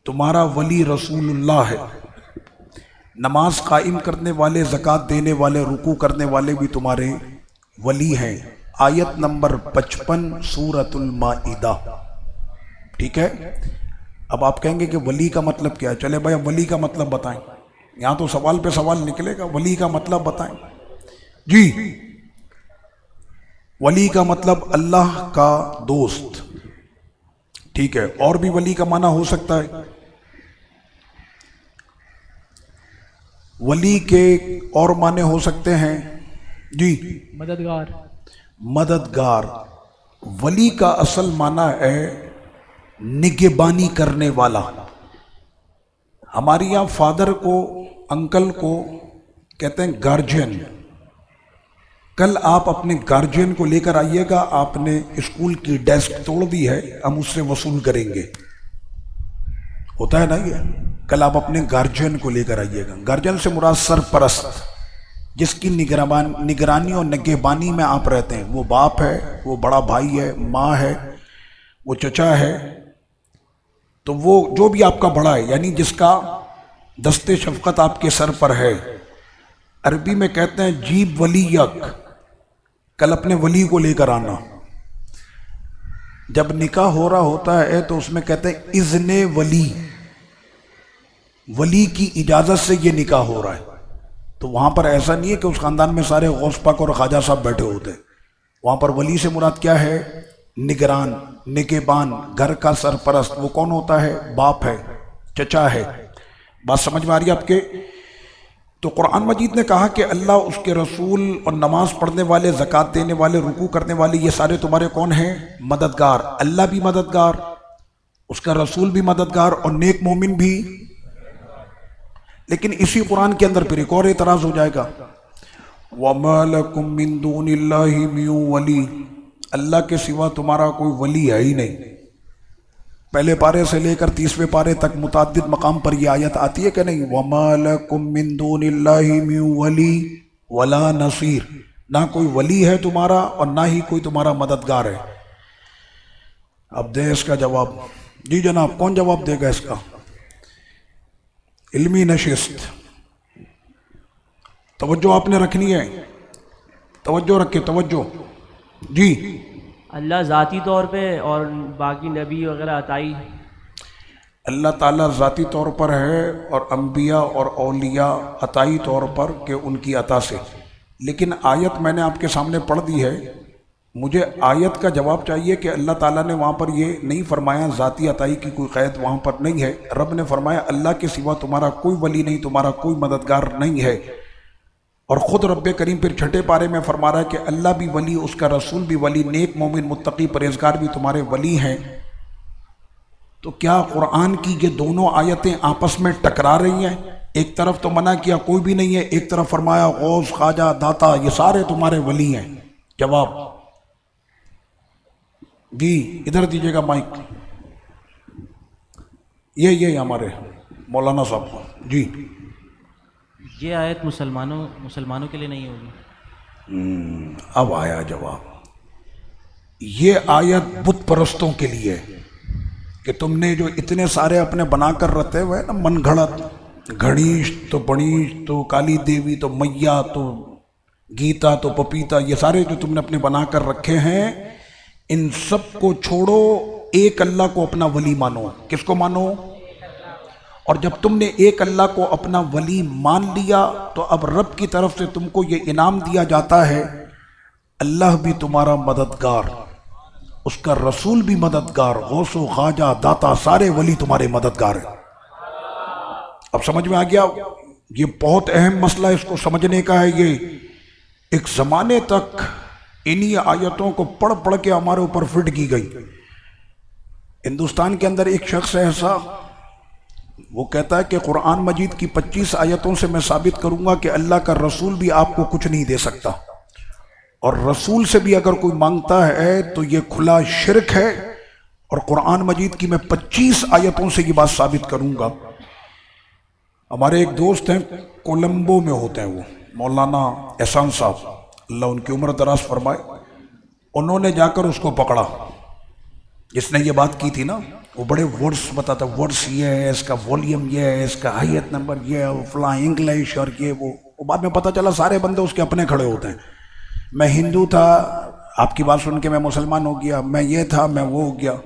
तुम्हारा वली रसूलुल्लाह है, नमाज कायम करने वाले, ज़कात देने वाले, रुकू करने वाले भी तुम्हारे वली हैं। आयत नंबर 55 सूरतुल माइदा, ठीक है। अब आप कहेंगे कि वली का मतलब क्या है? चले भाई अब वली का मतलब बताएं, यहाँ तो सवाल पे सवाल निकलेगा, वली का मतलब बताएं जी। वली का मतलब अल्लाह का दोस्त, ठीक है। और भी वली का माना हो सकता है, वली के और माने हो सकते हैं जी। मददगार, मददगार। वली का असल माना है निगहबानी करने वाला। हमारे यहाँ फादर को, अंकल को कहते हैं गार्जियन। कल आप अपने गार्जियन को लेकर आइएगा, आपने स्कूल की डेस्क तोड़ दी है, हम उससे वसूल करेंगे। होता है ना ये। कल आप अपने गार्जियन को लेकर आइएगा। गार्जियन से मुराद सरपरस्त, जिसकी निगरानी और निगहबानी में आप रहते हैं। वो बाप है, वो बड़ा भाई है, माँ है, वो चचा है, तो वो जो भी आपका बड़ा है, यानी जिसका दस्ते शफकत आपके सर पर है। अरबी में कहते हैं जीब वलीयक, कल अपने वली को लेकर आना। जब निकाह हो रहा होता है तो उसमें कहते हैं इज़्ने वली, वली की इजाजत से ये निकाह हो रहा है। तो वहां पर ऐसा नहीं है कि उस खानदान में सारे गौस पाक और ख्वाजा साहब बैठे होते। वहां पर वली से मुराद क्या है? निगरान, निगहबान, घर का सरपरस्त। वो कौन होता है? बाप है, चचा है। बात समझ में आ रही है आपके? तो कुरान मजीद ने कहा कि अल्लाह, उसके रसूल और नमाज पढ़ने वाले, ज़कात देने वाले, रुकू करने वाले, ये सारे तुम्हारे कौन हैं? मददगार। अल्लाह भी मददगार, उसका रसूल भी मददगार और नेक मोमिन भी। लेकिन इसी कुरान के अंदर फिर एक और एतराज हो जाएगा, वमा लकुम मिन दूनिल्लाहि मिन वली, अल्लाह के सिवा तुम्हारा कोई वली है ही नहीं। पहले पारे से लेकर 30वें पारे तक मुताद्दिद मकाम पर यह आयत आती है कि नहीं? वमा लकुम मिन दूनिल्लाहि मिन वली वला नसीर, ना कोई वली है तुम्हारा और ना ही कोई तुम्हारा मददगार है। अब दे इसका जवाब। जी जनाब, कौन जवाब देगा इसका? इल्मी नशिस्त। तवज्जो आपने रखनी है, तवज्जो रखे, तवज्जो। जी, अल्लाह ज़ाती तौर पे और बाकी नबी वगैरह अताई। अल्लाह ताला ज़ाती तौर पर है और अम्बिया और औलिया अताई तौर पर के उनकी अता से। लेकिन आयत मैंने आपके सामने पढ़ दी है, मुझे आयत का जवाब चाहिए कि अल्लाह ताला ने वहाँ पर ये नहीं फरमाया ज़ाती अताई की कोई क़ैद वहाँ पर नहीं है। रब ने फरमाया अल्लाह के सिवा तुम्हारा कोई वली नहीं, तुम्हारा कोई मददगार नहीं है। और ख़ुद रब्बे करीम फिर 6ठे पारे में फरमा रहा है कि अल्लाह भी वली, उसका रसूल भी वली, नेक मोमिन मुत्तकी परहेज़गार भी तुम्हारे वली हैं। तो क्या कुरान की ये दोनों आयतें आपस में टकरा रही हैं? एक तरफ तो मना किया कोई भी नहीं है, एक तरफ फरमाया गौस, ख्वाजा, दाता, ये सारे तुम्हारे वली हैं। जवाब जी, इधर दीजिएगा माइक। ये हमारे मौलाना साहब को। जी, ये आयत मुसलमानों के लिए नहीं होगी। अब आया जवाब। ये आयत बुत परस्तों के लिए कि तुमने जो इतने सारे अपने बनाकर रखे हुए ना, मन घड़त, गणेश तो गणेश तो काली देवी तो मैया तो गीता तो पपीता, ये सारे जो तुमने अपने बनाकर रखे हैं, इन सब को छोड़ो, एक अल्लाह को अपना वली मानो। किसको मानो? और जब तुमने एक अल्लाह को अपना वली मान लिया तो अब रब की तरफ से तुमको ये इनाम दिया जाता है, अल्लाह भी तुम्हारा मददगार, उसका रसूल भी मददगार, गौसो, ख्वाजा, दाता, सारे वली तुम्हारे मददगार हैं। अब समझ में आ गया? ये बहुत अहम मसला, इसको समझने का है। ये एक ज़माने तक इन्हीं आयतों को पढ़ पढ़ के हमारे ऊपर फिट की गई। हिंदुस्तान के अंदर एक शख्स है ऐसा, वो कहता है कि कुरान मजीद की 25 आयतों से मैं साबित करूंगा कि अल्लाह का रसूल भी आपको कुछ नहीं दे सकता, और रसूल से भी अगर कोई मांगता है तो ये खुला शिरक है। और कुरान मजीद की मैं 25 आयतों से ये बात साबित करूंगा। हमारे एक दोस्त हैं, कोलंबो में होते हैं, वो मौलाना एहसान साहब, अल्लाह उनकी उम्र दराज फरमाए। उन्होंने जाकर उसको पकड़ा जिसने ये बात की थी ना। वो बड़े वर्ड्स बताता, वर्ड्स ये है, इसका वॉल्यूम ये है, इसका आयत नंबर ये है, फला इंग्लिश और ये वो बाद में पता चला सारे बंदे उसके अपने खड़े होते हैं। मैं हिंदू था, आपकी बात सुन के मैं मुसलमान हो गया, मैं ये था, मैं वो हो गया।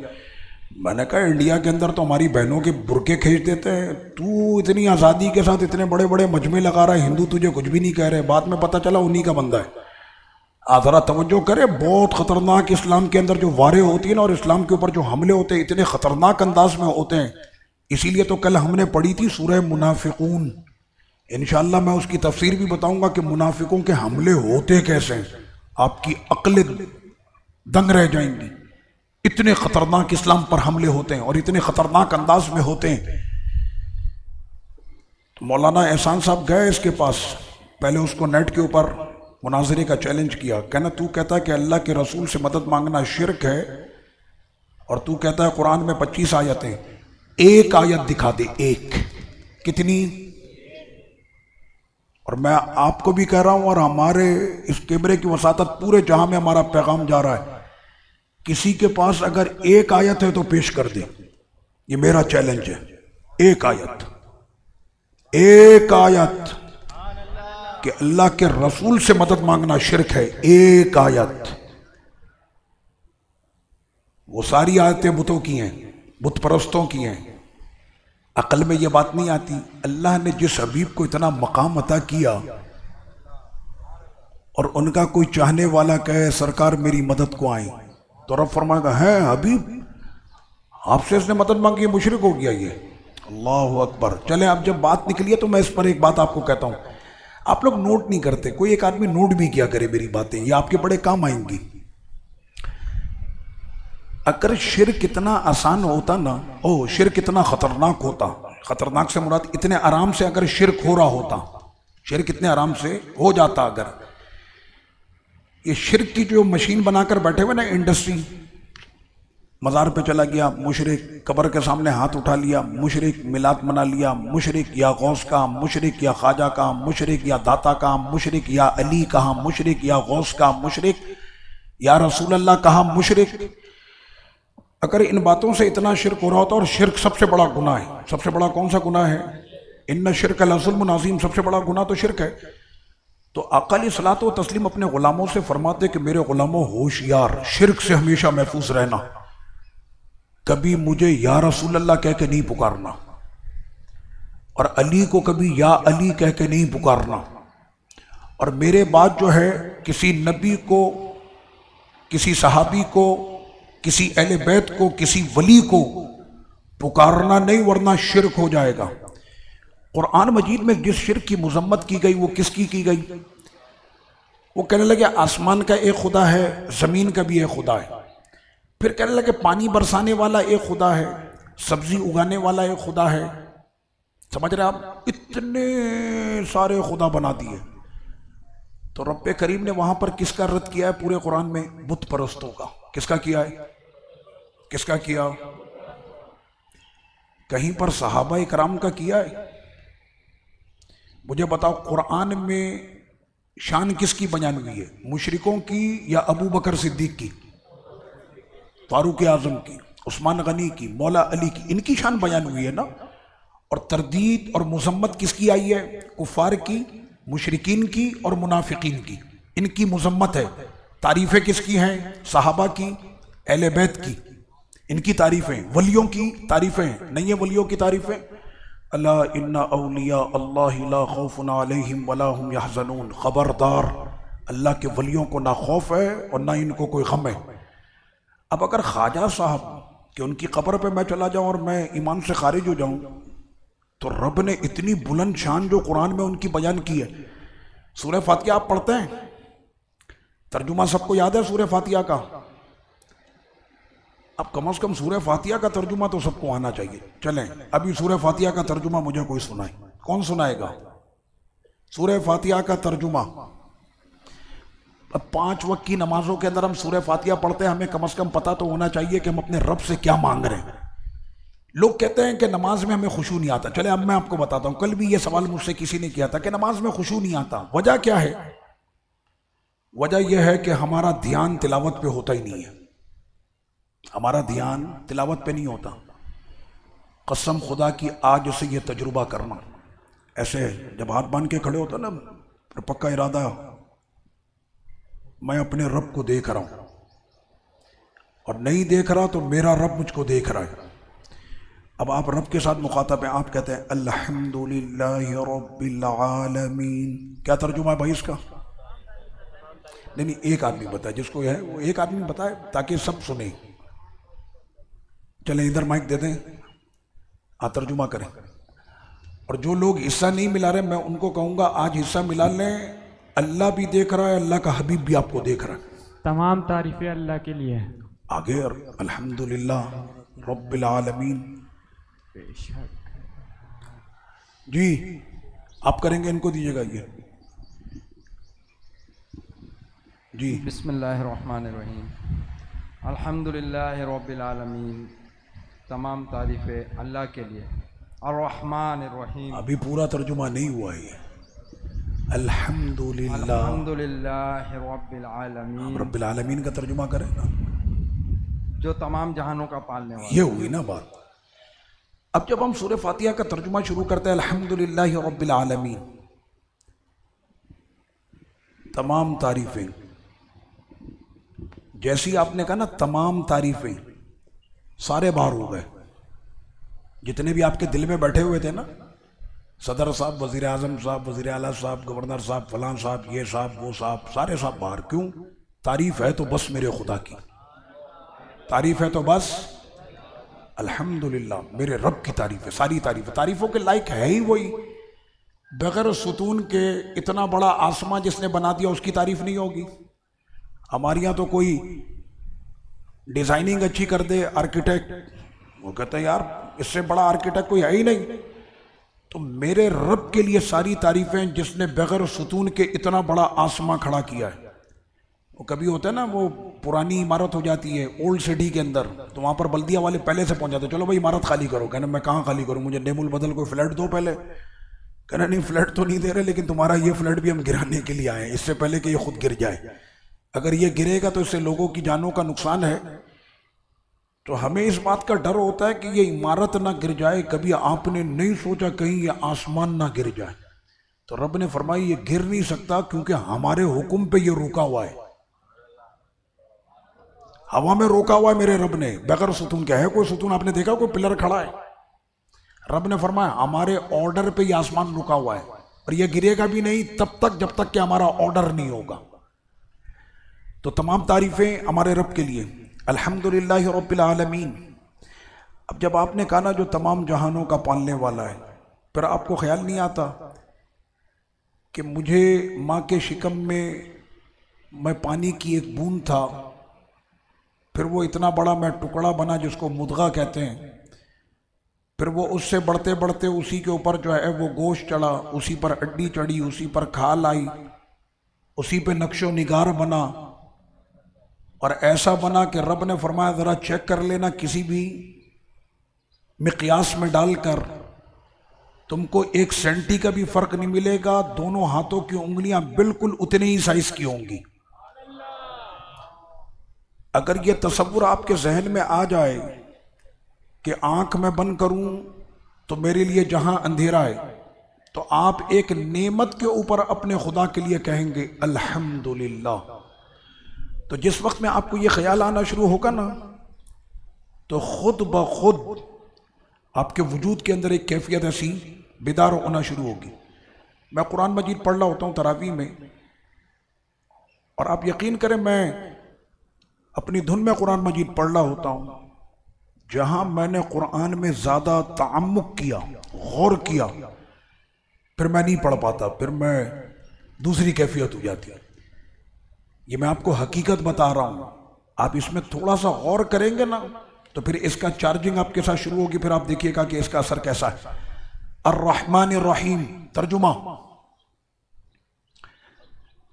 मैंने कहा इंडिया के अंदर तो हमारी बहनों के बुरके खींच देते हैं, तू इतनी आज़ादी के साथ इतने बड़े बड़े मजमे लगा रहा है, हिंदू तुझे कुछ भी नहीं कह रहे। बाद में पता चला उन्हीं का बंदा है। ज़रा तवज्जो करे, बहुत ख़तरनाक इस्लाम के अंदर जो वारें होती है ना, और इस्लाम के ऊपर जो हमले होते हैं इतने ख़तरनाक अंदाज में होते हैं। इसीलिए तो कल हमने पढ़ी थी सूरह मुनाफिकून। इंशाअल्लाह मैं उसकी तफसीर भी बताऊंगा कि मुनाफिकों के हमले होते कैसे हैं। आपकी अक्ल दंग रह जाएंगी। इतने खतरनाक इस्लाम पर हमले होते हैं और इतने खतरनाक अंदाज में होते हैं। तो मौलाना एहसान साहब गए इसके पास, पहले उसको नेट के ऊपर मुनाजरे का चैलेंज किया। कहना तू कहता है कि अल्लाह के रसूल से मदद मांगना शिरक है, और तू कहता है कुरान में 25 आयतें, एक आयत दिखा दे, एक। कितनी? और मैं आपको भी कह रहा हूं और हमारे इस कैमरे की वसातत पूरे जहां में हमारा पैगाम जा रहा है, किसी के पास अगर एक आयत है तो पेश कर दे। ये मेरा चैलेंज है, एक आयत, एक आयत कि अल्लाह के रसूल से मदद मांगना शिरक है, एक आयत। वो सारी आयतें बुतों की हैं, बुत परस्तों की हैं। अकल में ये बात नहीं आती। अल्लाह ने जिस हबीब को इतना मकाम अता किया और उनका कोई चाहने वाला कहे सरकार मेरी मदद को आए, तो रब फरमाएगा है हबीब आपसे इसने मदद मांगी, मुशरिक हो गया ये। अल्लाह अकबर। चले अब जब बात निकली है तो मैं इस पर एक बात आपको कहता हूं, आप लोग नोट नहीं करते, कोई एक आदमी नोट भी किया करे मेरी बातें, ये आपके बड़े काम आएंगी। अगर शिर्क कितना आसान होता ना, ओ शिर्क कितना खतरनाक होता, खतरनाक से मुराद इतने आराम से अगर शिर्क हो रहा होता, शिर्क कितने आराम से हो जाता। अगर ये शिर्क की जो मशीन बनाकर बैठे हुए ना इंडस्ट्री, मज़ार पे चला गया मुशरिक, कब्र के सामने हाथ उठा लिया मुशरिक, मिलाद मना लिया मुशरिक, या गौस का मुशरिक, या ख्वाजा का मुशरिक, या दाता का मुशरिक, या अली कहा मुशरिक, या गौस का मुशरिक, या रसूल अल्लाह कहा मुशरिक। अगर इन बातों से इतना शिर्क हो रहा होता, और शिर्क सबसे बड़ा गुनाह है, सबसे बड़ा कौन सा गुनाह है? इन्ना शिर्क लज़ुल्मुन अज़ीम, सबसे बड़ा गुनाह तो शिर्क है। तो आका अलैहिस्सलात व तस्लीम अपने गुलामों से फरमाते कि मेरे गुलामों होशियार, शिर्क से हमेशा महफूज रहना, कभी मुझे या रसूल अल्लाह कह के नहीं पुकारना, और अली को कभी या अली कह के नहीं पुकारना, और मेरे बाद जो है किसी नबी को, किसी सहाबी को, किसी अहले बैत को, किसी वली को पुकारना नहीं, वरना शिर्क हो जाएगा। कुरान मजीद में जिस शिर्क की मुजम्मत की गई वो किसकी की गई? वो कहने लगे आसमान का एक खुदा है, जमीन का भी एक खुदा है। फिर कहने लगे पानी बरसाने वाला एक खुदा है, सब्जी उगाने वाला एक खुदा है। समझ रहे आप? इतने सारे खुदा बना दिए। तो रब्बे करीम ने वहां पर किसका रद्द किया है पूरे कुरान में? बुत परस्तों का। किसका किया है? किसका किया? कहीं पर सहाबा इकराम का किया है? मुझे बताओ कुरान में शान किसकी बयान हुई है? मुशरिकों की या अबू बकर सिद्दीक की, फारूक आजम की, उस्मान गनी की, मौला अली की? इनकी शान बयान हुई है ना। और तरदीद और मुजम्मत किसकी आई है? कुफार की, मुशरिकीन की और मुनाफिकीन की, इनकी मुजम्मत है। तारीफें किसकी हैं? सहाबा की, अहले बैत की, इनकी तारीफें। वलियों की तारीफें नहीं है, वलियों की तारीफें अल्ला इन्ना औलिया अल्लाह ला खौफुन अलैहिम वला हुम यहज़नून, खबरदार अल्लाह के वलियों को ना खौफ है और ना इनको कोई गम है। अब अगर ख्वाजा साहब कि उनकी कब्र पे मैं चला जाऊं और मैं ईमान से खारिज हो जाऊं, तो रब ने इतनी बुलंद शान जो कुरान में उनकी बयान की है। सूरह फातिहा आप पढ़ते हैं? तर्जुमा सबको याद है सूरह फातिहा का? अब कम से कम सूरह फातिहा का तर्जुमा तो सबको आना चाहिए। चलें अभी सूरह फातिहा का तर्जुमा मुझे कोई सुनाए। कौन सुनाएगा सूरह फातिहा का तर्जुमा? अब 5 वक्त की नमाजों के अंदर हम सूरह फातिहा पढ़ते हैं, हमें कम से कम पता तो होना चाहिए कि हम अपने रब से क्या मांग रहे हैं। लोग कहते हैं कि नमाज में हमें खुशू नहीं आता। चले अब मैं आपको बताता हूं, कल भी ये सवाल मुझसे किसी ने किया था कि नमाज में खुशू नहीं आता, वजह क्या है? वजह यह है कि हमारा ध्यान तिलावत पे होता ही नहीं है। हमारा ध्यान तिलावत पे नहीं होता। कसम खुदा की आज से ये तजुर्बा करना, ऐसे जब हाथ बांध के खड़े होता ना, फिर पक्का इरादा मैं अपने रब को देख रहा हूं, और नहीं देख रहा तो मेरा रब मुझको देख रहा है। अब आप रब के साथ मुखातब हैं, आप कहते हैं अल्हम्दुलिल्लाहि रब्बिल आलमीन। क्या तर्जुमा है भाई इसका? नहीं, एक आदमी बताए, जिसको है वो एक आदमी बताए ताकि सब सुने। चले इधर माइक दे दें, तर्जुमा करें। और जो लोग हिस्सा नहीं मिला रहे, मैं उनको कहूंगा आज हिस्सा मिला लें। अल्लाह भी देख रहा है, अल्लाह का हबीब भी आपको देख रहा है। तमाम तारीफें अल्लाह के लिए हैं। आगे अल्हम्दुलिल्लाह रब्बिल आलमीन। जी आप करेंगे, इनको दीजिएगा ये जी। बिस्मिल्लाहिर्रहमानिर्रहीम। अल्हम्दुलिल्लाह रब्बिल आलमीन। तमाम तारीफ़ें अल्लाह के लिए। अर्रहमानिर्रहीम। अभी पूरा तर्जुमा नहीं हुआ है। अल्हम्दुलिल्लाह रब्बिल आलमीन। रब्बिल आलमीन का तर्जुमा करें ना, जो तमाम जहानों का पालने वाला। ये हुई ना बात। अब जब हम सूरह फातिहा का तर्जुमा शुरू करते हैं अल्हम्दुलिल्लाह रब्बिल आलमीन, तमाम तारीफें, जैसी आपने कहा ना तमाम तारीफें, सारे बाहर हो गए। जितने भी आपके दिल में बैठे हुए थे ना, सदर साहब, वजीर आजम साहब, वजीर आला साहब, गवर्नर साहब, फलां साहब, ये साहब, वो साहब, सारे साहब बाहर। क्यों? तारीफ है तो बस मेरे खुदा की, तारीफ है तो बस अल्हम्दुलिल्लाह मेरे रब की तारीफ है। सारी तारीफ, तारीफों के लायक है ही वही। बगैर सुतून के इतना बड़ा आसमां जिसने बना दिया उसकी तारीफ नहीं होगी। हमारे यहाँ तो कोई डिजाइनिंग अच्छी कर दे आर्किटेक्ट, वो कहता है यार इससे बड़ा आर्किटेक्ट कोई है ही नहीं। तो मेरे रब के लिए सारी तारीफें जिसने बगैर सुतून के इतना बड़ा आसमां खड़ा किया है। वो कभी होता है ना, वो पुरानी इमारत हो जाती है ओल्ड सिटी के अंदर, तो वहाँ पर बल्दिया वाले पहले से पहुँच जाते, चलो भाई इमारत खाली करो। कहना मैं कहाँ खाली करूँ, मुझे नेमुल बदल कोई फ्लैट दो पहले। कहना नहीं फ्लैट तो नहीं दे रहे, लेकिन तुम्हारा ये फ्लैट भी हम गिराने के लिए आए हैं, इससे पहले कि ये खुद गिर जाए। अगर ये गिरेगा तो इससे लोगों की जानों का नुकसान है। तो हमें इस बात का डर होता है कि ये इमारत ना गिर जाए। कभी आपने नहीं सोचा कहीं ये आसमान ना गिर जाए? तो रब ने फरमाई ये गिर नहीं सकता क्योंकि हमारे हुक्म पे ये रुका हुआ है, हवा में रोका हुआ है मेरे रब ने, बगैर सुतून के। है कोई सुतून आपने देखा? कोई पिलर खड़ा है? रब ने फरमाया हमारे ऑर्डर पे ये आसमान रुका हुआ है, और ये गिरेगा भी नहीं तब तक जब तक कि हमारा ऑर्डर नहीं होगा। तो तमाम तारीफें हमारे रब के लिए, अल्हम्दुलिल्लाह रब्बिल आलमीन। अब जब आपने कहा ना जो तमाम जहानों का पालने वाला है, फिर आपको ख्याल नहीं आता कि मुझे माँ के शिकम में मैं पानी की एक बूंद था, फिर वो इतना बड़ा मैं टुकड़ा बना जिसको मुद्गा कहते हैं, फिर वो उससे बढ़ते बढ़ते उसी के ऊपर जो है वो गोश्त चढ़ा, उसी पर हड्डी चढ़ी, उसी पर खाल आई, उसी पे नक्शो निगार बना, और ऐसा बना कि रब ने फरमाया ज़रा चेक कर लेना, किसी भी मिक़यास में डालकर तुमको 1 सेंटी का भी फर्क नहीं मिलेगा। दोनों हाथों की उंगलियां बिल्कुल उतने ही साइज की होंगी। अगर ये तसव्वुर आपके जहन में आ जाए कि आंख में बंद करूं तो मेरे लिए जहां अंधेरा है, तो आप एक नेमत के ऊपर अपने खुदा के लिए कहेंगे अल्हम्दुलिल्लाह। तो जिस वक्त में आपको ये ख्याल आना शुरू होगा ना, तो खुद ब खुद आपके वजूद के अंदर एक कैफियत ऐसी बेदार होना शुरू होगी। मैं कुरान मजीद पढ़ रहा होता हूँ तरावी में, और आप यकीन करें मैं अपनी धुन में कुरान मजीद पढ़ रहा होता हूँ। जहाँ मैंने कुरान में ज़्यादा तामुक किया, गौर किया, फिर मैं नहीं पढ़ पाता, फिर मैं दूसरी कैफियत हो जाती है। ये मैं आपको हकीकत बता रहा हूँ। आप इसमें थोड़ा सा गौर करेंगे ना, तो फिर इसका चार्जिंग आपके साथ शुरू होगी, फिर आप देखिएगा कि इसका असर कैसा है। अर्रहमानिर रहीम तर्जुमा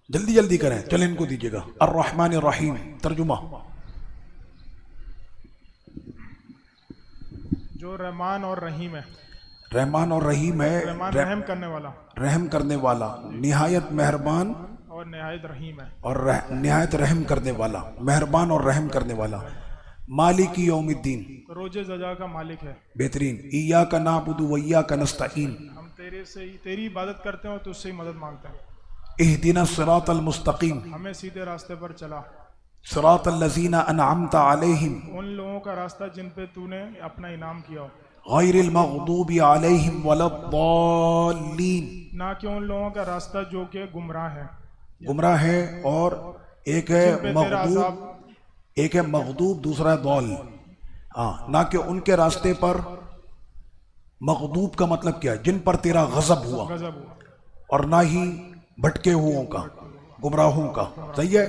जल्दी जल्दी करें, चलें इनको दीजिएगा। अर्रहमानिर रहीम तर्जुमा। जो रहमान और रहीम है, रहमान और रहीम है, रहम करने वाला, रहम करने वाला, निहायत मेहरबान और निहायत रहीम है, और निहायत रहम करने वाला, मेहरबान और रहम करने वाला। मालिकी यौमिद्दीन, रोजे जजा का मालिक है। बेहतरीन। इय्याका नअबुदु व इय्याका नस्तईन, हम तेरी इबादत करते हैं और तुझसे ही मदद मांगते हैं। इहदिना सिरातल मुस्तकीम, हमें सीधे रास्ते पर चला। सिरातल लज़ीना अनअमता अलैहिम, उन लोगों का रास्ता जिन पे तूने अपना इनाम किया हो। गैरिल मग़दूबि अलैहिम वलद्दाल्लीन, ना कि उन लोगों का रास्ता जो कि गुमराह है, गुमराह है, और एक है मग़दूब, एक है मग़दूब, दूसरा है दौल। हाँ, ना कि उनके रास्ते पर। मग़दूब का मतलब क्या है? जिन पर तेरा गज़ब हुआ, और ना ही भटके हुओं का, गुमराहों का। सही है।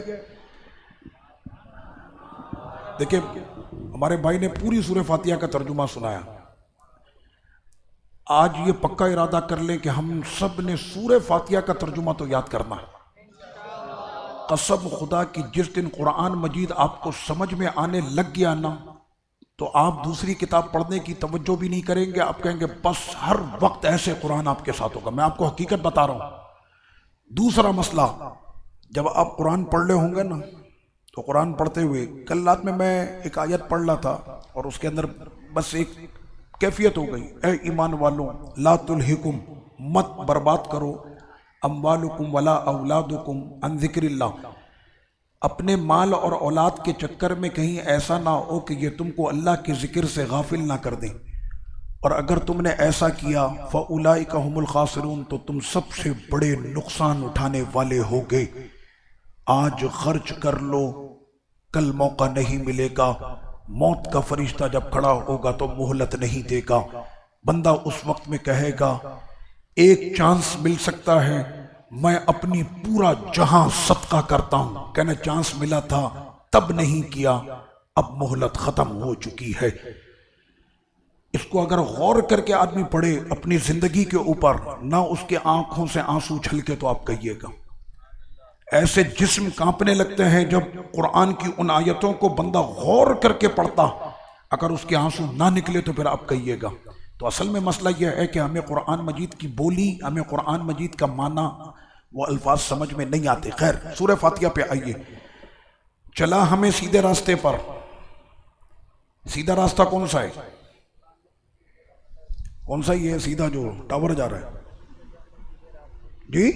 देखिए हमारे भाई ने पूरी सूरह फातिहा का तर्जुमा सुनाया। आज ये पक्का इरादा कर लें कि हम सब ने सूरह फातिहा का तर्जुमा तो याद करना है। कसम खुदा की जिस दिन कुरान मजीद आपको समझ में आने लग गया ना, तो आप दूसरी किताब पढ़ने की तवज्जो भी नहीं करेंगे। आप कहेंगे बस हर वक्त ऐसे कुरान आपके साथ होगा। मैं आपको हकीकत बता रहा हूं। दूसरा मसला, जब आप कुरान पढ़ रहे होंगे ना, तो कुरान पढ़ते हुए कल रात में मैं एक आयत पढ़ रहा था और उसके अंदर बस एक कैफियत हो गई, ए ईमान वालों ला तुल्हिकुम, मत बर्बाद करो, अम्वालुकुम वला औलादुकुम अन ज़िक्रिल्लाह, अपने माल और औलाद के चक्कर में कहीं ऐसा ना हो कि ये तुमको अल्लाह के जिक्र से गाफिल ना कर दें, और अगर तुमने ऐसा किया फ़उलाइका हुमुल खासिरून, तो तुम सबसे बड़े नुकसान उठाने वाले होगे। आज खर्च कर लो, कल मौका नहीं मिलेगा। मौत का फरिश्ता जब खड़ा होगा तो मोहलत नहीं देगा। बंदा उस वक्त में कहेगा एक चांस मिल सकता है, मैं अपनी पूरा जहां सदका करता हूं। कहना चांस मिला था तब नहीं किया, अब मोहलत खत्म हो चुकी है। इसको अगर गौर करके आदमी पढ़े अपनी जिंदगी के ऊपर, ना उसके आंखों से आंसू छलके, तो आप कहिएगा ऐसे जिस्म कांपने लगते हैं जब कुरान की उन आयतों को बंदा गौर करके पढ़ता। अगर उसके आंसू ना निकले तो फिर आप कहिएगा। तो असल में मसला यह है कि हमें कुरान मजीद की बोली, हमें कुरान मजीद का माना, वो अल्फाज समझ में नहीं आते। खैर सूरह फातिहा पे आइए। चला हमें सीधे रास्ते पर। सीधा रास्ता कौन सा है? कौन सा ये सीधा जो टावर जा रहा है? जी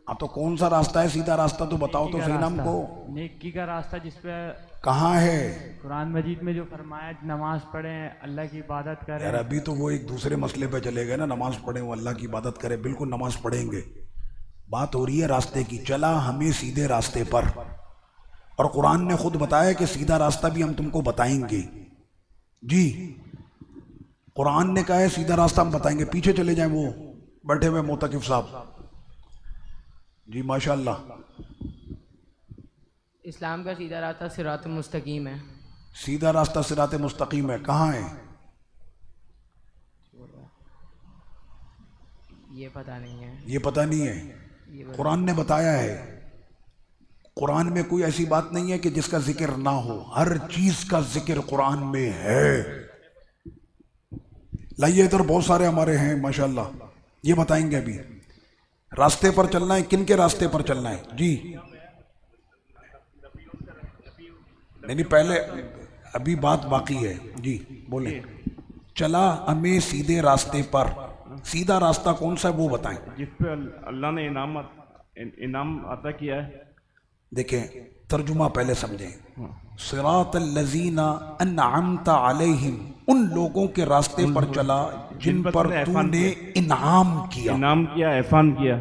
हाँ, तो कौन सा रास्ता है सीधा रास्ता? तो बताओ तो सही नाम को। नेकी का रास्ता जिसपे कहाँ है? कुरान मजीद में जो फरमाया नमाज पढ़ें, अल्लाह की इबादत करें। यार अभी तो वो एक दूसरे मसले पे चले गए ना, नमाज पढ़ें वो अल्लाह की इबादत करें। बिल्कुल नमाज पढ़ेंगे, बात हो रही है रास्ते की। चला हमें सीधे रास्ते पर, और कुरान ने खुद बताया कि सीधा रास्ता भी हम तुमको बताएंगे। जी कुरान ने कहा है सीधा रास्ता हम बताएंगे। पीछे चले जाएं वो बैठे हुए मोतकिफ साहब जी, माशाल्लाह। इस्लाम का सीधा रास्ता सिरात मुस्तकीम है। सीधा रास्ता सिरात मुस्तकीम है, कहाँ है? ये पता नहीं है। ये पता नहीं है, कुरान ने बताया है। कुरान में कोई ऐसी बात नहीं है कि जिसका जिक्र ना हो, हर चीज का जिक्र कुरान में है। लाइए इधर बहुत सारे हमारे हैं माशाल्लाह, ये बताएंगे। अभी रास्ते पर चलना है, किन के रास्ते पर चलना है? जी नहीं पहले अभी बात बाकी है। जी बोले। चला हमें सीधे रास्ते पर, सीधा रास्ता कौन सा है वो बताएं। जिस पे अल्लाह ने इनाम अता किया है। देखें तर्जुमा पहले समझें। सिरातल लज़ीना अन्अमता अलैहिम, उन लोगों के रास्ते पर चला जिन पर तूने इनाम किया। इनाम किया, एहसान किया।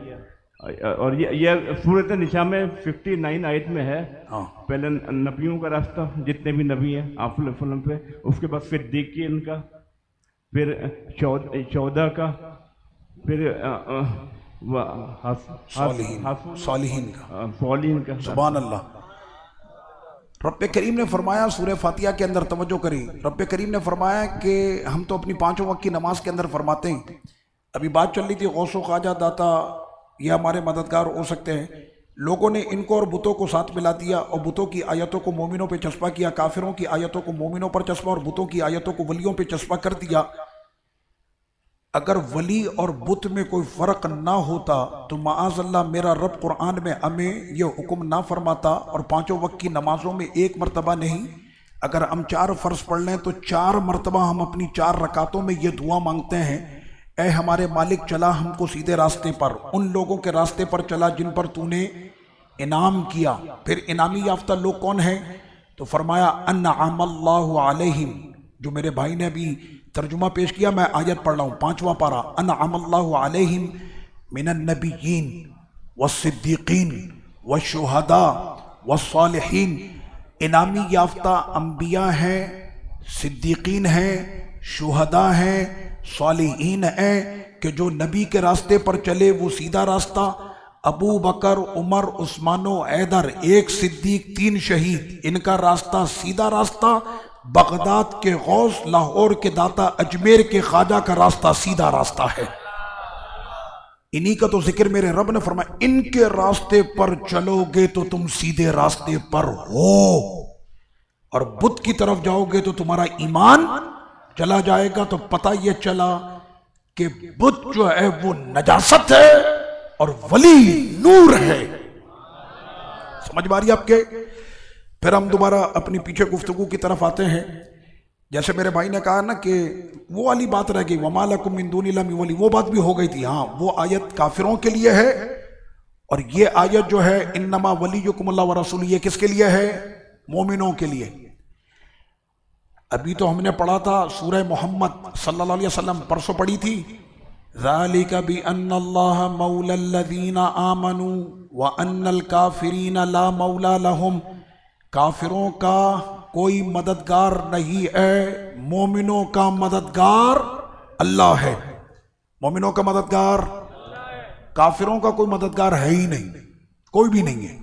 और ये सूरत निशा में 59 आयत में है। पहले नबियों का रास्ता, जितने भी नबी हैं आफुल पे, उसके बाद फिर सिद्दीकीन का, फिर 14 का, फिर सालिहीन का। सुभान अल्लाह। रब्बे करीम ने फरमाया सूरह फातिहा के अंदर, तवज्जो करी, रब्बे करीम ने फरमाया कि हम तो अपनी 5 वक्त की नमाज के अंदर फरमाते हैं। अभी बात चल रही थी गौसो ख्वाजा दाता ये हमारे मददगार हो सकते हैं। लोगों ने इनको और बुतों को साथ मिला दिया और बुतों की आयतों को मोमिनों पे चस्पा किया, काफिरों की आयतों को मोमिनों पर चस्पा और बुतों की आयतों को वलियों पे चस्पा कर दिया। अगर वली और बुत में कोई फ़र्क ना होता तो माअज़ल्लाह मेरा रब कुरान में हमें यह हुक्म ना फरमाता और 5 वक्त की नमाजों में 1 मरतबा नहीं, अगर हम 4 फ़र्ज पढ़ लें तो 4 मरतबा हम अपनी 4 रकातों में ये दुआ मांगते हैं, ऐ हमारे मालिक चला हमको सीधे रास्ते पर, उन लोगों के रास्ते पर चला जिन पर तूने इनाम किया। फिर इनामी याफ्ता लोग कौन हैं? तो फरमाया अन्अमल्लाहु अलैहिम, जो मेरे भाई ने अभी तर्जुमा पेश किया, मैं आयत पढ़ रहा हूँ 5वां पारा। अन्अमल्लाहु अलैहिम मिनन नबिय्यीन वस्सिद्दीकीन वशुहदा वस्सालिहीन। इनामी याफ्ता अंबिया हैं, सिद्दीकीन हैं, शुहदा हैं, सालिहीन हैं कि जो नबी के रास्ते पर चले वो सीधा रास्ता, अबू बकर, उमर, उस्मानो, ऐदर, एक सिद्दीक, 3 शहीद, इनका रास्ता सीधा रास्ता। बगदाद के गौस, लाहौर के दाता, अजमेर के ख्वाजा का रास्ता सीधा रास्ता है। इन्हीं का तो जिक्र मेरे रब ने फरमाया, इनके रास्ते पर चलोगे तो तुम सीधे रास्ते पर हो, और बुत की तरफ जाओगे तो तुम्हारा ईमान चला जाएगा। तो पता यह चला कि बुत जो है वो नजासत है और वली नूर है। समझ में आ रही है आपके? फिर हम दोबारा अपनी पीछे गुफ्तगू की तरफ आते हैं। जैसे मेरे भाई ने कहा ना कि वो वाली बात रह गई, वमा लकुम मिन दूनिल्लाह मिन वली, वो बात भी हो गई थी। हाँ, वो आयत काफिरों के लिए है, और ये आयत जो है इन्नमा वलियुकुमुल्लाह व रसूल, ये किसके लिए है? मोमिनों के लिए। अभी तो हमने पढ़ा था सूरह मोहम्मद सल्लल्लाहु अलैहि वसल्लम, परसों पढ़ी थी, ज़ालिका बि अन्नल्लाह मौलल लज़ीना आमनू व अन्नल काफिरीना ला मौला लहुम। काफिरों का कोई मददगार नहीं है, मोमिनों का मददगार अल्लाह है। मोमिनों का मददगार, काफिरों का कोई मददगार है ही नहीं, कोई भी नहीं है।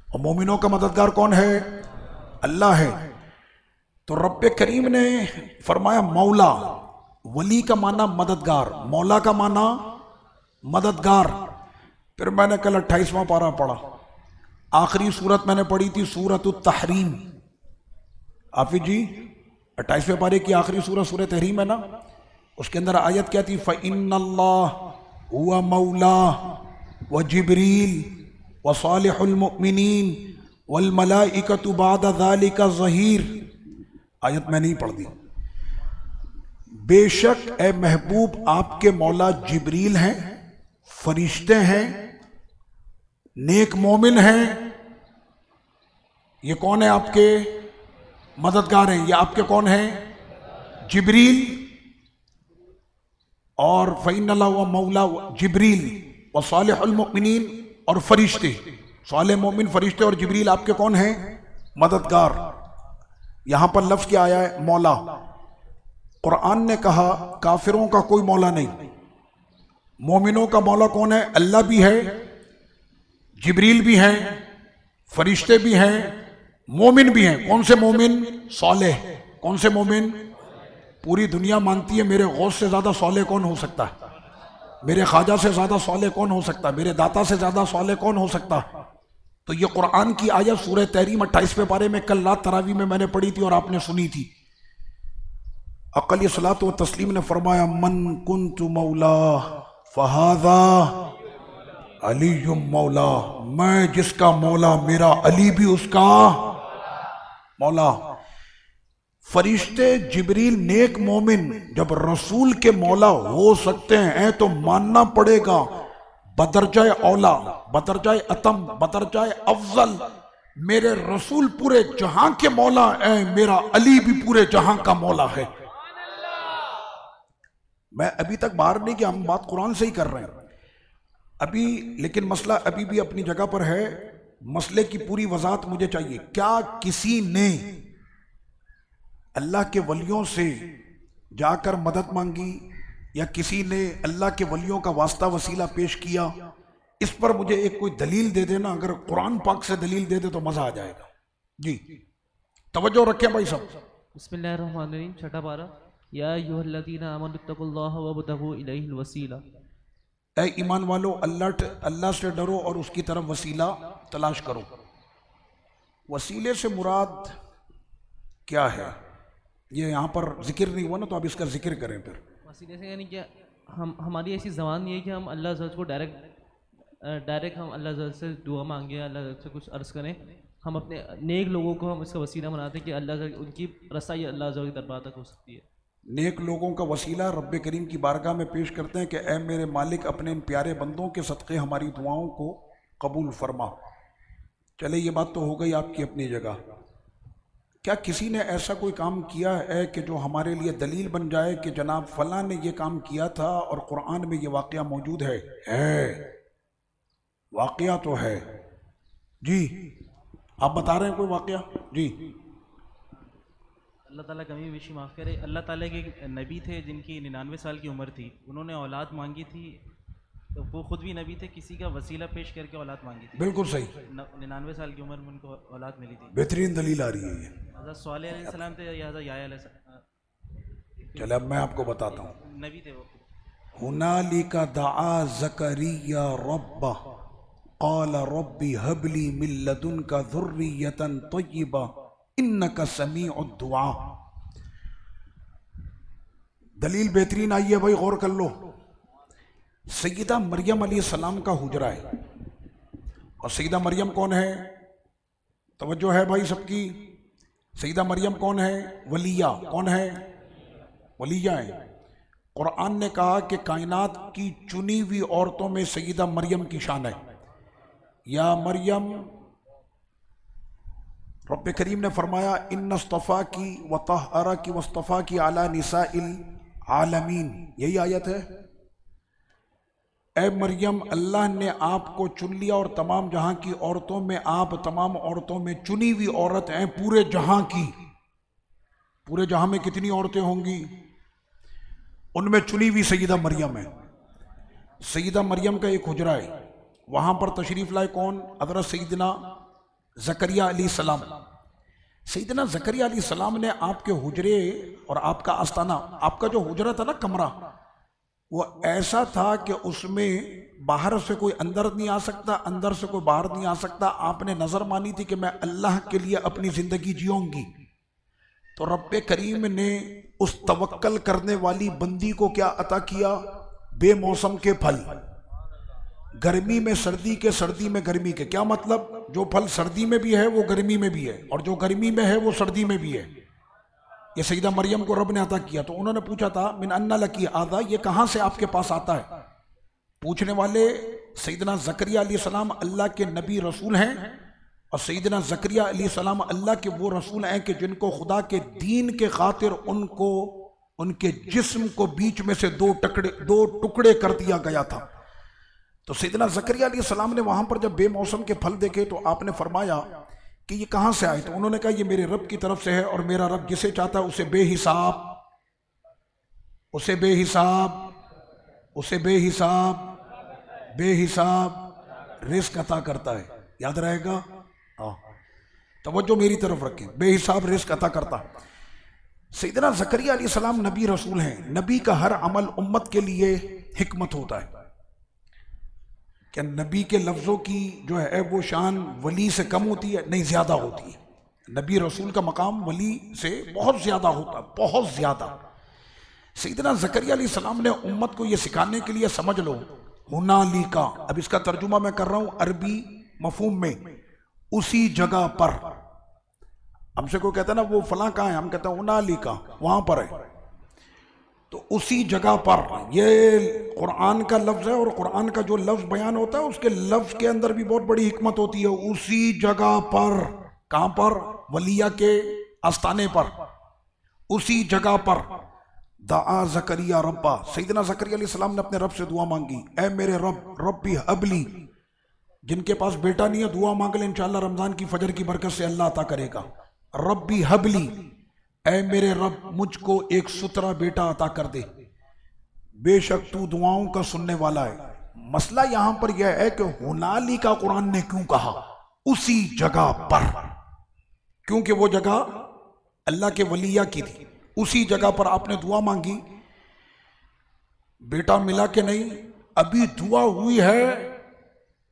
और मोमिनों का मददगार कौन है? अल्लाह है। तो रब्बे करीम ने फरमाया मौला, वली का माना मददगार, मौला का माना मददगार। फिर मैंने कल 28वां पारा पढ़ा, आखिरी सूरत मैंने पढ़ी थी सूरत तहरीम। हाफिज जी, 28वें पारे की आखिरी सूरत सूरह तहरीम है ना, उसके अंदर आयत क्या थी? फ़इन्नल्लाह हुवा मौला व जिब्रील व सालिहुल मुमिनीन वल मलाइकतु बादा ज़ालिका ज़हीर। आयत मैं नहीं पढ़ दी। बेशक ए महबूब आपके मौला जिब्रील हैं, फरिश्ते हैं, नेक मोमिन हैं। ये कौन है? आपके मददगार हैं। ये आपके कौन हैं? जिब्रील। और फ़इन्नल्लाह हुवा मौला जिब्रील व सालिहुल मुमिनीन, और फरिश्ते, साले मोमिन, फरिश्ते और जिब्रील आपके कौन हैं? मददगार। यहां पर लफ्ज क्या आया है? मौला। कुरान ने कहा काफिरों का कोई मौला नहीं, मोमिनों का मौला कौन है? अल्लाह भी है, जिब्रील भी हैं, फरिश्ते भी हैं, मोमिन भी हैं। कौन से मोमिन? सौलेह। कौन से मोमिन? पूरी दुनिया मानती है मेरे गौस से ज्यादा सौलेह कौन हो सकता है? मेरे ख्वाजा से ज्यादा सौलेह कौन हो सकता है? मेरे दाता से ज्यादा सौलेह कौन हो सकता है? तो ये कुरान की आयत सूरह तहरीम 28वें पारे में कल रात तरावी में मैंने पढ़ी थी और आपने सुनी थी। अक़ल सलात व तस्लीम ने फरमाया, मन कुन्तु मौला फहाज़ा अलीयुम मौला, मैं जिसका मौला मेरा अली भी उसका मौला। फरिश्ते, जिब्रील, नेक मोमिन जब रसूल के मौला हो सकते हैं तो मानना पड़ेगा बदरजाए औला, बदरजाए अतम, बदरजाए अफजल मेरे रसूल पूरे जहां के मौला है, मेरा अली भी पूरे जहां का मौला है। मैं अभी तक बाहर नहीं कि हम बात कुरान से ही कर रहे हैं अभी, लेकिन मसला अभी भी अपनी जगह पर है। मसले की पूरी वजाहत मुझे चाहिए। क्या किसी ने अल्लाह के वलियों से जाकर मदद मांगी या किसी ने अल्लाह के वलियों का वास्ता वसीला पेश किया? इस पर मुझे एक कोई दलील दे देना। अगर कुरान पाक से दलील दे दे तो मजा आ जाएगा। जी तवज्जो रखें भाई साहब। बिस्मिल्लाहिर्रहमानिर्रहीम, छठा पारा। या अय्युहल्लज़ीना आमनुत्तकुल्लाह वब्तगू इलैहिल वसीला। ऐ ईमान वालो, अल्लाह से डरो और उसकी तरफ वसीला तलाश करो। वसीले से मुराद क्या है? ये यहाँ पर जिक्र नहीं हुआ ना, तो आप इसका जिक्र करें फिर। वसीले से यानी क्या, हमारी ऐसी ज़बान नहीं है कि हम अल्लाह ज़त को डायरेक्ट हम अल्लाह ज़त से दुआ मांगे, अल्लाह ज़त से कुछ अर्ज़ करें। हम अपने नेक लोगों को हम इसका वसीला बनाते हैं कि अल्लाह उनकी रसाई अल्लाह ज़त के दरबार तक हो सकती है। नेक लोगों का वसीला रब्बे करीम की बारगाह में पेश करते हैं कि ऐ मेरे मालिक, अपने इन प्यारे बंदों के सदक़े हमारी दुआओं को कबूल फरमा। चले ये बात तो हो गई आपकी अपनी जगह। क्या किसी ने ऐसा कोई काम किया है कि जो हमारे लिए दलील बन जाए कि जनाब फलां ने ये काम किया था और कुरान में ये वाक़या मौजूद है? वाक़या तो है जी। आप बता रहे हैं कोई वाक़या? जी। अल्लाह ताला कमी विशी माफ़ करे। अल्लाह ताला के नबी थे जिनकी 99 साल की उम्र थी, उन्होंने औलाद मांगी थी, तो तो वो खुद भी नबी थे, किसी का वसीला पेश करके औलाद मांगी थी। बिल्कुल सही। 99 साल की उम्र में उनको औलाद मिली थी। बेहतरीन दलील आ रही है ये। हज़रत सालेह अलैहिस्सलाम थे या हज़रत याह्या अलैहिस्सलाम? चले अब मैं आपको बताता हूँ। नबी थे वो। हुनालिका दआ ज़करिया रब्बा क़ाल रब्बी हबली मिन लदुनका ज़ुर्रियतन तय्यिबा इन्नका समीउद दुआ। दलील बेहतरीन आई है भाई, गौर कर लो। सैयदा मरियम अलैहिस्सलाम का हुजरा है, और सैयदा मरियम कौन है? तवज्जो है भाई सबकी। सैयदा मरियम कौन है? वलिया। कौन है? वलिया है। कुरान ने कहा कि कायनात की चुनी हुई औरतों में सैयदा मरियम की शान है। या मरियम, रब्बे करीम ने फरमाया इन्नस्तफा की व तहरा की वस्तफा की अला निसाइल आलमीन। यही आयत है। ए मरियम, अल्लाह ने आपको चुन लिया और तमाम जहां की औरतों में आप तमाम औरतों में चुनी हुई औरत हैं, पूरे जहां की। पूरे जहां में कितनी औरतें होंगी? उनमें चुनी हुई सैयदा मरियम है। सैयदा मरियम का एक हुजरा है, वहां पर तशरीफ लाए कौन? हज़रत सैयदना ज़करिया अलैहिस्सलाम। सैयदना ज़करिया अलैहिस्सलाम ने आपके हुजरे और आपका आस्ताना, आपका जो हुजरा था ना, कमरा, वो ऐसा था कि उसमें बाहर से कोई अंदर नहीं आ सकता, अंदर से कोई बाहर नहीं आ सकता। आपने नजर मानी थी कि मैं अल्लाह के लिए अपनी जिंदगी जीऊंगी। तो रब्बे करीम ने उस तवक्कल करने वाली बंदी को क्या अता किया? बेमौसम के फल। गर्मी में सर्दी के, सर्दी में गर्मी के। क्या मतलब? जो फल सर्दी में भी है वो गर्मी में भी है, और जो गर्मी में है वो सर्दी में भी है। ये सैयदा मरियम को रब ने अता किया। तो उन्होंने पूछा था मिन अन्ना लकी आदा, ये कहां से आपके पास आता है? पूछने वाले सैयदना ज़करिया अलैहिस्सलाम अल्लाह के नबी रसूल हैं, और सैयदना ज़करिया अलैहिस्सलाम अल्लाह के वो रसूल हैं कि जिनको खुदा के दीन के खातिर उनको उनके जिस्म को बीच में से दो टुकड़े कर दिया गया था। तो सैयदना ज़करिया अलैहिस्सलाम ने वहां पर जब बेमौसम के फल देखे तो आपने फरमाया कि ये कहां से आए? तो उन्होंने कहा ये मेरे रब की तरफ से है, और मेरा रब जिसे चाहता है उसे बेहिसाब रिस्क अता करता है। याद रहेगा? तवज्जो मेरी तरफ रखें, बेहिसाब रिस्क अता करता। सैयदना ज़करिया अलैहिस्सलाम नबी रसूल हैं। नबी का हर अमल उम्मत के लिए हिकमत होता है। क्या नबी के लफ्ज़ों की जो है वो शान वली से कम होती है? नहीं, ज़्यादा होती है। नबी रसूल का मकाम वली से बहुत ज़्यादा होता है, बहुत ज़्यादा। सैयदना ज़करिया अलैहिस्सलाम ने उम्मत को ये सिखाने के लिए, समझ लो, हुनालिका, अब इसका तर्जुमा मैं कर रहा हूँ अरबी मफहूम में, उसी जगह पर। हमसे कोई कहता है ना वो फलां कहाँ है, हम कहते हैं हुनालिका, वहां पर है। तो उसी जगह पर, ये कुरान का लफ्ज है, और कुरान का जो लफ्ज बयान होता है उसके लफ्ज के अंदर भी बहुत बड़ी हिकमत होती है। उसी जगह पर, कहां पर? वलिया के आस्ताने पर, उसी जगह पर। दआ ज़करिया रब्बा, सैयदना ज़करिया अलैहिस्सलाम ने अपने रब से दुआ मांगी, ऐ मेरे रब, रब्बी हबली। जिनके पास बेटा नहीं है दुआ मांग ले, इंशाअल्लाह रमजान की फजर की बरकत से अल्लाह अता करेगा। रब्बी हबली, ऐ मेरे रब, मुझको एक सुतरा बेटा अता कर दे। बेशक तू दुआओं का सुनने वाला है। मसला यहां पर यह है कि हुनाली का कुरान ने क्यों कहा उसी जगह पर? क्योंकि वो जगह अल्लाह के वलिया की थी। उसी जगह पर आपने दुआ मांगी, बेटा मिला कि नहीं? अभी दुआ हुई है,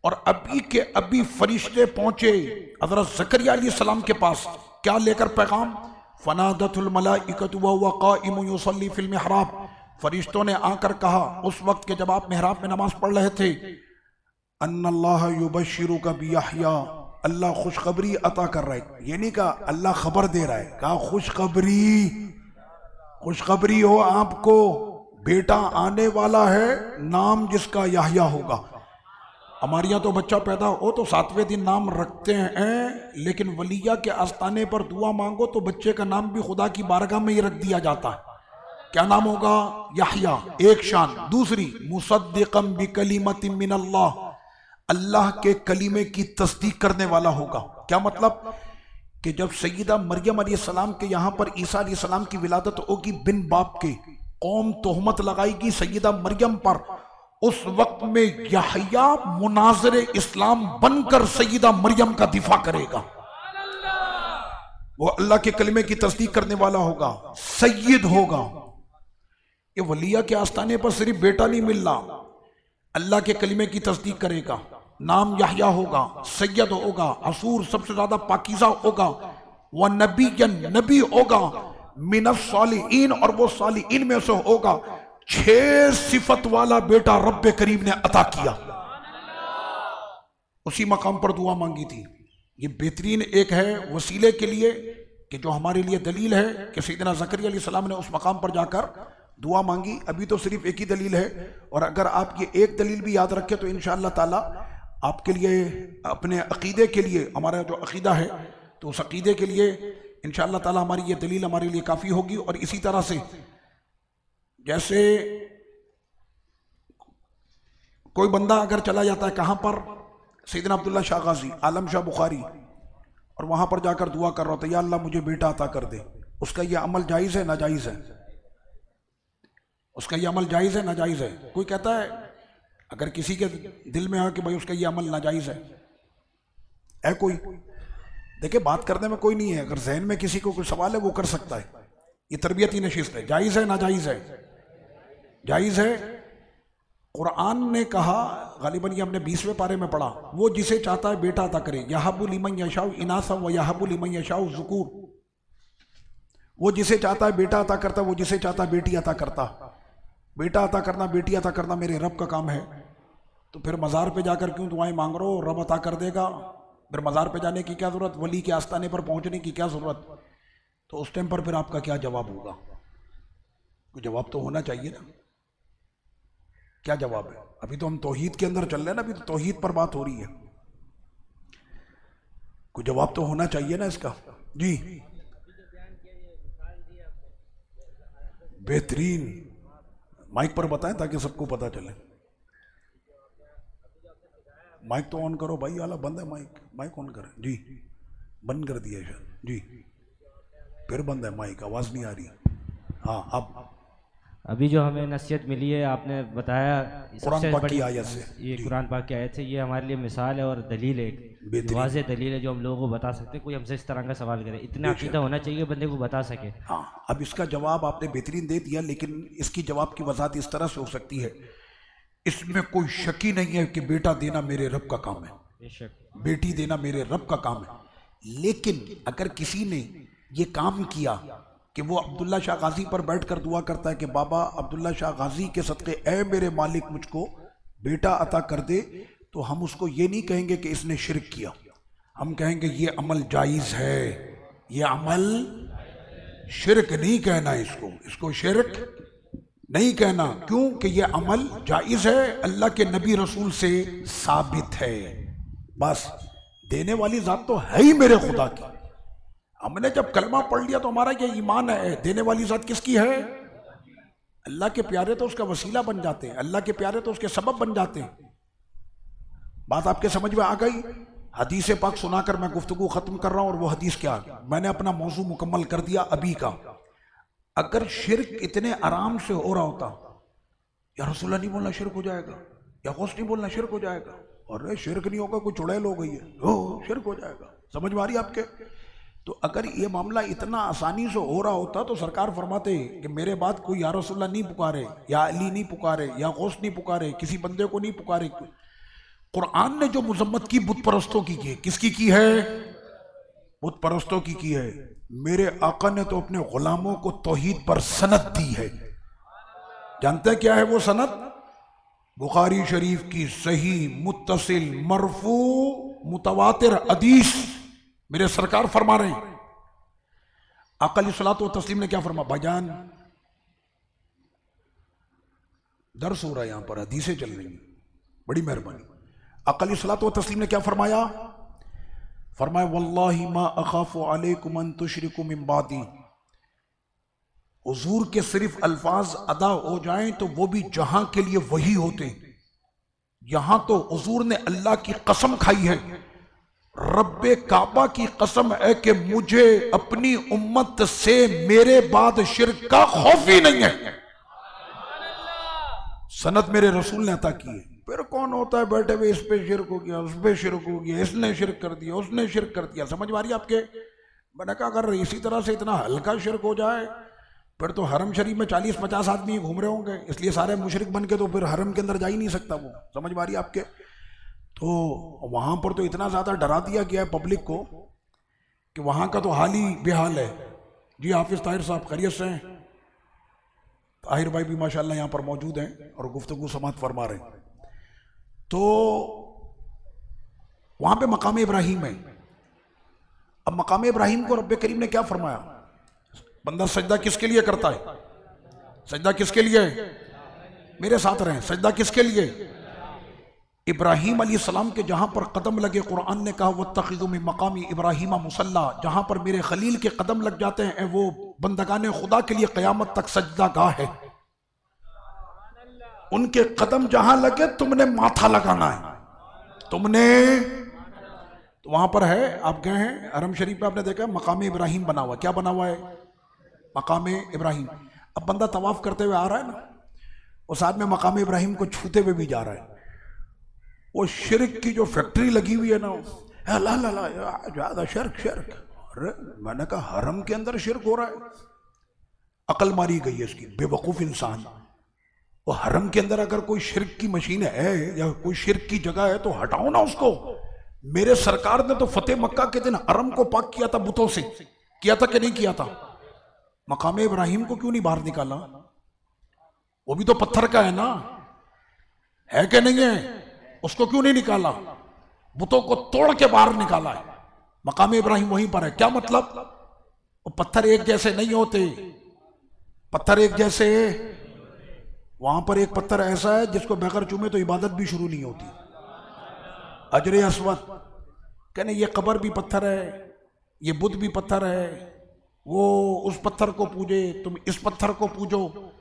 और अभी के अभी फरिश्ते पहुंचे हज़रत ज़करिया अलैहिस्सलाम के पास। क्या लेकर पैगाम? फनादतुल मलाइकतु व हुवा क़ाइमुन युसल्ली फिल मिहराब। फरिश्तों ने आकर कहा उस वक्त के जब आप मेहराब में नमाज पढ़ रहे थे, अन्नल्लाह युबश्शिरुका बियहया, अल्लाह खुशखबरी अता कर रहा है। ये नहीं कहा अल्लाह खबर दे रहा है, कहा खुशखबरी हो आपको, बेटा आने वाला है, नाम जिसका याह्या होगा। हमारे यहाँ तो बच्चा पैदा हो तो 7वें दिन नाम रखते हैं, लेकिन वलिया के आस्ताने पर दुआ मांगो तो बच्चे का नाम भी खुदा की बारगाह में ही रख दिया जाता है। क्या नाम होगा? याह्या, एक शान। दूसरी, मुसद्दिक़म बिकलिमतिन मिनल्लाह, अल्लाह के कलीमे की तस्दीक करने वाला होगा। क्या मतलब? कि जब सैयदा मरियम अलैहिस्सलाम के यहाँ पर ईसा अलैहिस्सलाम की विलादत होगी बिन बाप के, कौम तोहमत लगाएगी सैयदा मरियम पर, उस वक्त में यहया मुनाज़िर इस्लाम बनकर सैयदा मरियम का दिफा करेगा। वो अल्लाह के कलमे की तस्दीक करने वाला होगा, सैयद होगा। ये वलिया के आस्थाने पर सिर्फ बेटा नहीं मिल रहा, अल्लाह के कलमे की तस्दीक करेगा, नाम यहया होगा, सैयद होगा, असूर सबसे ज्यादा पाकीज़ा होगा, वह नबी होगा, मिनस सालिहीन, और वो सालिहीन में से होगा। 6 सिफत वाला बेटा रब्बे करीम ने अता किया। उसी मकाम पर दुआ मांगी थी। ये बेहतरीन एक है वसीले के लिए कि जो हमारे लिए दलील है कि सैयदना ज़करिया अलैहिस्सलाम ने उस मकाम पर जाकर दुआ मांगी। अभी तो सिर्फ एक ही दलील है, और अगर आप ये एक दलील भी याद रखें तो इंशाअल्लाह ताला आपके लिए, अपने अकीदे के लिए, हमारा जो अकीदा है तो उस अकीदे के लिए इंशाअल्लाह ताला हमारी ये दलील हमारे लिए काफ़ी होगी। और इसी तरह से जैसे कोई बंदा अगर चला जाता है कहाँ पर, सैयदना अब्दुल्ला शाह गाजी, आलम शाह बुखारी, और वहाँ पर जाकर दुआ कर रहा होता है, या अल्लाह मुझे बेटा अता कर दे, उसका ये अमल जायज़ है नाजायज़ है? उसका ये अमल जायज़ है नाजायज़ है? कोई कहता है अगर किसी के दिल में है कि भाई उसका ये अमल नाजायज़ है कोई? देखिए, बात करने में कोई नहीं है, अगर जहन में किसी को कोई सवाल है वो कर सकता है। ये तरबियती नशिस्त है। जायज़ है नाजायज़ है? जायज़ है। कुरान ने कहा, गालिबन ये हमने 20वें पारे में पढ़ा, वो जिसे चाहता है बेटा अता करे, यहबु लिमन यशाउ इनासा व यहबु लिमन यशाउ ज़ुकूर। वो जिसे चाहता है बेटा अता करता, वो जिसे चाहता है बेटी अता करता। बेटा अता करना, बेटी अता करना मेरे रब का काम है। तो फिर मज़ार पे जाकर क्यों दुआएं मांग रहे हो? रब अता कर देगा। फिर मज़ार पे जाने की क्या ज़रूरत? वली के आस्थाने पर पहुंचने की क्या ज़रूरत? तो उस टाइम पर फिर आपका क्या जवाब होगा? कोई जवाब तो होना चाहिए ना। क्या जवाब है? अभी तो हम तौहीद के अंदर चल रहे हैं ना, अभी तो तौहीद पर बात हो रही है। कोई जवाब तो होना चाहिए ना इसका। जी बेहतरीन, माइक पर बताएं ताकि सबको पता चले। माइक तो ऑन करो भाई, आला बंद है माइक, माइक ऑन करें। जी बंद कर दिया शायद। जी फिर बंद है माइक, आवाज़ नहीं आ रही। हाँ, अब अभी जो हमें नसीहत मिली है, आपने बताया कुरान पाक की आयत से, ये कुरान पाक की आयत से, ये हमारे लिए मिसाल है और दलील है, वाज़ेह दलील है जो हम लोगों को बता सकते हैं। कोई हमसे इस तरह का सवाल करे, इतना अकीदा होना चाहिए बंदे को बता सके। हाँ, अब इसका जवाब आपने बेहतरीन दे दिया, लेकिन इसकी जवाब की वजाहत इस तरह से हो सकती है, इसमें कोई शक ही नहीं है कि बेटा देना मेरे रब का काम है, बेटी देना मेरे रब का काम है। लेकिन अगर किसी ने ये काम किया कि वो अब्दुल्ला शाह गाजी पर बैठकर दुआ करता है कि बाबा अब्दुल्ला शाह गाजी के सदक़े ए मेरे मालिक मुझको बेटा अता कर दे, तो हम उसको ये नहीं कहेंगे कि इसने शिरक किया, हम कहेंगे ये अमल जायज़ है, ये अमल शिरक नहीं कहना इसको शिरक नहीं कहना। क्यों कि ये अमल जायज़ है, अल्लाह के नबी रसूल से साबित है। बस देने वाली ज़ात तो है ही मेरे खुदा की। हमने जब कलमा पढ़ लिया तो हमारा ये ईमान है। देने वाली ज़ात किसकी है? अल्लाह के प्यारे तो उसका वसीला बन जाते हैं, अल्लाह के प्यारे तो उसके सबब बन जाते हैं। बात आपके समझ में आ गई? हदीस पाक सुनाकर मैं गुफ्तगू ख़त्म कर रहा हूँ, और वो हदीस क्या, मैंने अपना मौजू मुकम्मल कर दिया अभी का। अगर शिरक इतने आराम से हो रहा होता, या रसूलुल्लाह नहीं बोलना शिरक हो जाएगा, या गौस नहीं बोलना शिरक हो जाएगा, और शिरक नहीं होगा, कोई चुड़ैल हो गई है, शिरक हो जाएगा। समझ में आ रही आपके? तो अगर ये मामला इतना आसानी से हो रहा होता तो सरकार फरमाते कि मेरे बाद कोई या रसूलुल्लाह नहीं पुकारे, या अली नहीं पुकारे, या गौस नहीं पुकारे, किसी बंदे को नहीं पुकारे। कुरान ने जो मुजम्मत की बुत परस्तों की है, किसकी की है? बुत परस्तों की है। मेरे आका ने तो अपने गुलामों को तौहीद पर सनद दी है। जानते हैं क्या है वो सनद? बुखारी शरीफ की सही मुत्तसिल मरफू मुतवातिर हदीस मेरे सरकार फरमा रहे हैं। आका अलैहिस्सलातु व तस्लीम ने क्या फरमा? भाईजान दर्स हो रहा है, यहां पर हदीसें चल रही हैं, बड़ी मेहरबानी। आका अलैहिस्सलातु व तस्लीम ने क्या फरमाया? फरमाया वल्लाहि मा अखाफु अलैकुम अन तुशरिकु मिन बादी। हुजूर के सिर्फ अल्फाज अदा हो जाएं तो वो भी जहां के लिए वही होते। यहां तो हुजूर ने अल्लाह की कसम खाई है, रब्बे काबा की कसम है कि मुझे अपनी उम्मत से मेरे बाद शिर्क का खौफ ही नहीं है। सनत मेरे रसूल ने अता की है। फिर कौन होता है बैठे हुए इस पे शिरक हो गया, उस पे शिरक हो गया, इसने शिरक कर दिया, उसने शिरक कर दिया। समझ में आ रही है आपके? मैंने कहा अगर इसी तरह से इतना हल्का शिरक हो जाए फिर तो हरम शरीफ में 40-50 आदमी घूम रहे होंगे, इसलिए सारे मुशरिक बन के तो फिर हरम के अंदर जा ही नहीं सकता वो। समझ में आ रही है आपके? तो वहाँ पर तो इतना ज़्यादा डरा दिया गया है पब्लिक को कि वहाँ का तो हाल ही बेहाल है। जी हाफिज़ ताहिर साहब खैरियत से हैं? ताहिर भाई भी माशाल्लाह यहाँ पर मौजूद हैं और गुफ्तगू समात फरमा रहे हैं। तो वहाँ पे मकाम इब्राहिम है। अब मकाम इब्राहिम को रब्बे करीम ने क्या फरमाया? बंदा सजदा किसके लिए करता है? सजदा किसके लिए? मेरे साथ रहें, सजदा किसके लिए? इब्राहिम अलैहिस्सलाम के जहां पर कदम लगे, कुरान ने कहा वत्तखिज़ू मिन मकामी इब्राहिम मुसल्ला, जहां पर मेरे खलील के कदम लग जाते हैं वो बंदगाने खुदा के लिए क़यामत तक सजदा गाह है। उनके कदम जहां लगे तुमने माथा लगाना है, तुमने। तो वहां पर है, आप गए हैं हरम शरीफ पे, आपने देखा मकाम इब्राहिम बना हुआ। क्या बना हुआ है? मकाम इब्राहिम। अब बंदा तवाफ करते हुए आ रहा है ना, उस आदमी मकाम इब्राहिम को छूते हुए भी जा रहा है। वो शिरक की जो फैक्ट्री लगी हुई है ना, ला ला ला ज्यादा शिरक शिरक। अरे मैंने कहा हरम के अंदर शिरक हो रहा है, अकल मारी गई है इसकी, बेवकूफ इंसान। वो हरम के अंदर अगर कोई शिरक की मशीन है या कोई शिरक की जगह है तो हटाओ ना उसको। मेरे सरकार ने तो फतेह मक्का के दिन हरम को पाक किया था, बुतों से किया था कि नहीं किया था? मकाम इब्राहिम को क्यों नहीं बाहर निकाला? वो भी तो पत्थर का है ना, है कि नहीं है? उसको क्यों नहीं निकाला? बुतों को तोड़ के बाहर निकाला है। मकाम इब्राहिम वहीं पर है। क्या मतलब? वो पत्थर एक जैसे नहीं होते, पत्थर एक जैसे। वहां पर एक पत्थर ऐसा है जिसको बगैर चूमे तो इबादत भी शुरू नहीं होती, अजरे अस्वद। कहने ये कब्र भी पत्थर है, ये बुत भी पत्थर है, वो उस पत्थर को पूजे, तुम इस पत्थर को पूजो।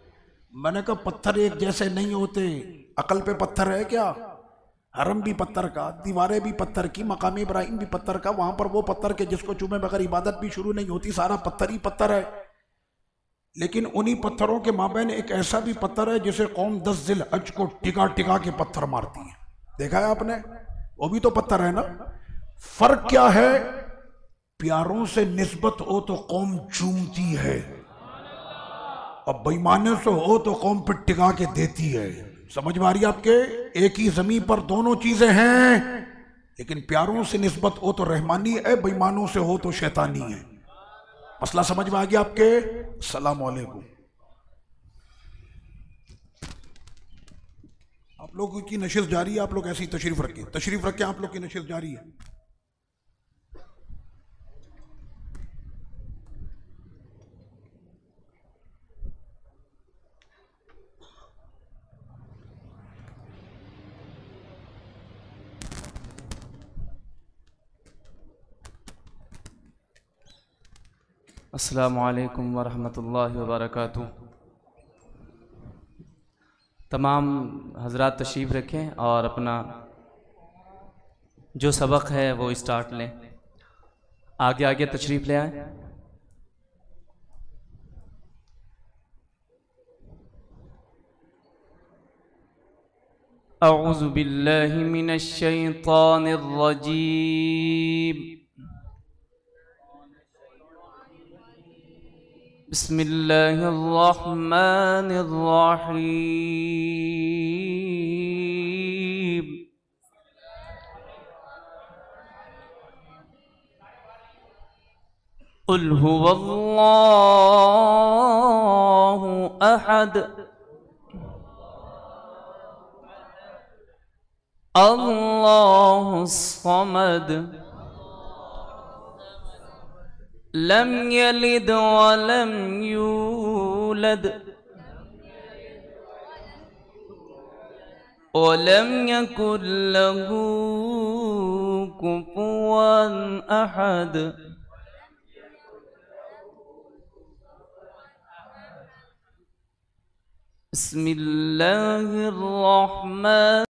मैंने कहा पत्थर एक जैसे नहीं होते, अकल पे पत्थर है क्या? हरम भी पत्थर का, दीवारें भी पत्थर की, मकाम इब्राहिम भी पत्थर का। वहां पर वो पत्थर के जिसको चूमे बगैर इबादत भी शुरू नहीं होती, सारा पत्थर ही पत्थर है। लेकिन उन्हीं पत्थरों के माबैन एक ऐसा भी पत्थर है जिसे कौम 10 जिल हज को टिका टिका के पत्थर मारती है। देखा है आपने? वो भी तो पत्थर है ना। फर्क क्या है? प्यारों से निस्बत हो तो कौम चूमती है, और बेईमाने से हो तो कौम पे टिका के देती है। समझ में आ रही है आपके? एक ही जमीन पर दोनों चीजें हैं, लेकिन प्यारों से निस्बत हो तो रहमानी है, बेईमानों से हो तो शैतानी है। मसला समझ में आ गया आपके? अस्सलाम वालेकुम। आप लोगों की नशिस्त जारी है, आप लोग ऐसी तशरीफ रखें, तशरीफ रखें, आप लोग की नशिस्त जारी है। अस्सलामु अलैकुम वरहमतुल्लाहि वबरकातुहू। तमाम हजरात तशरीफ़ रखें और अपना जो सबक है वो स्टार्ट लें। आगे आगे तशरीफ़ ले आएं। अऊज़ु बिल्लाहि मिनश शैतानिर रजीम। बिस्मिल्लाहिर्रहमानिर्रहीम। कुल हुवल्लाहु अहद अल्लाहुस समद लम यलिद वलम यूलद वलम यकुल लहू कुफुवन अहद। बिस्मिल्लाहिर्रहमान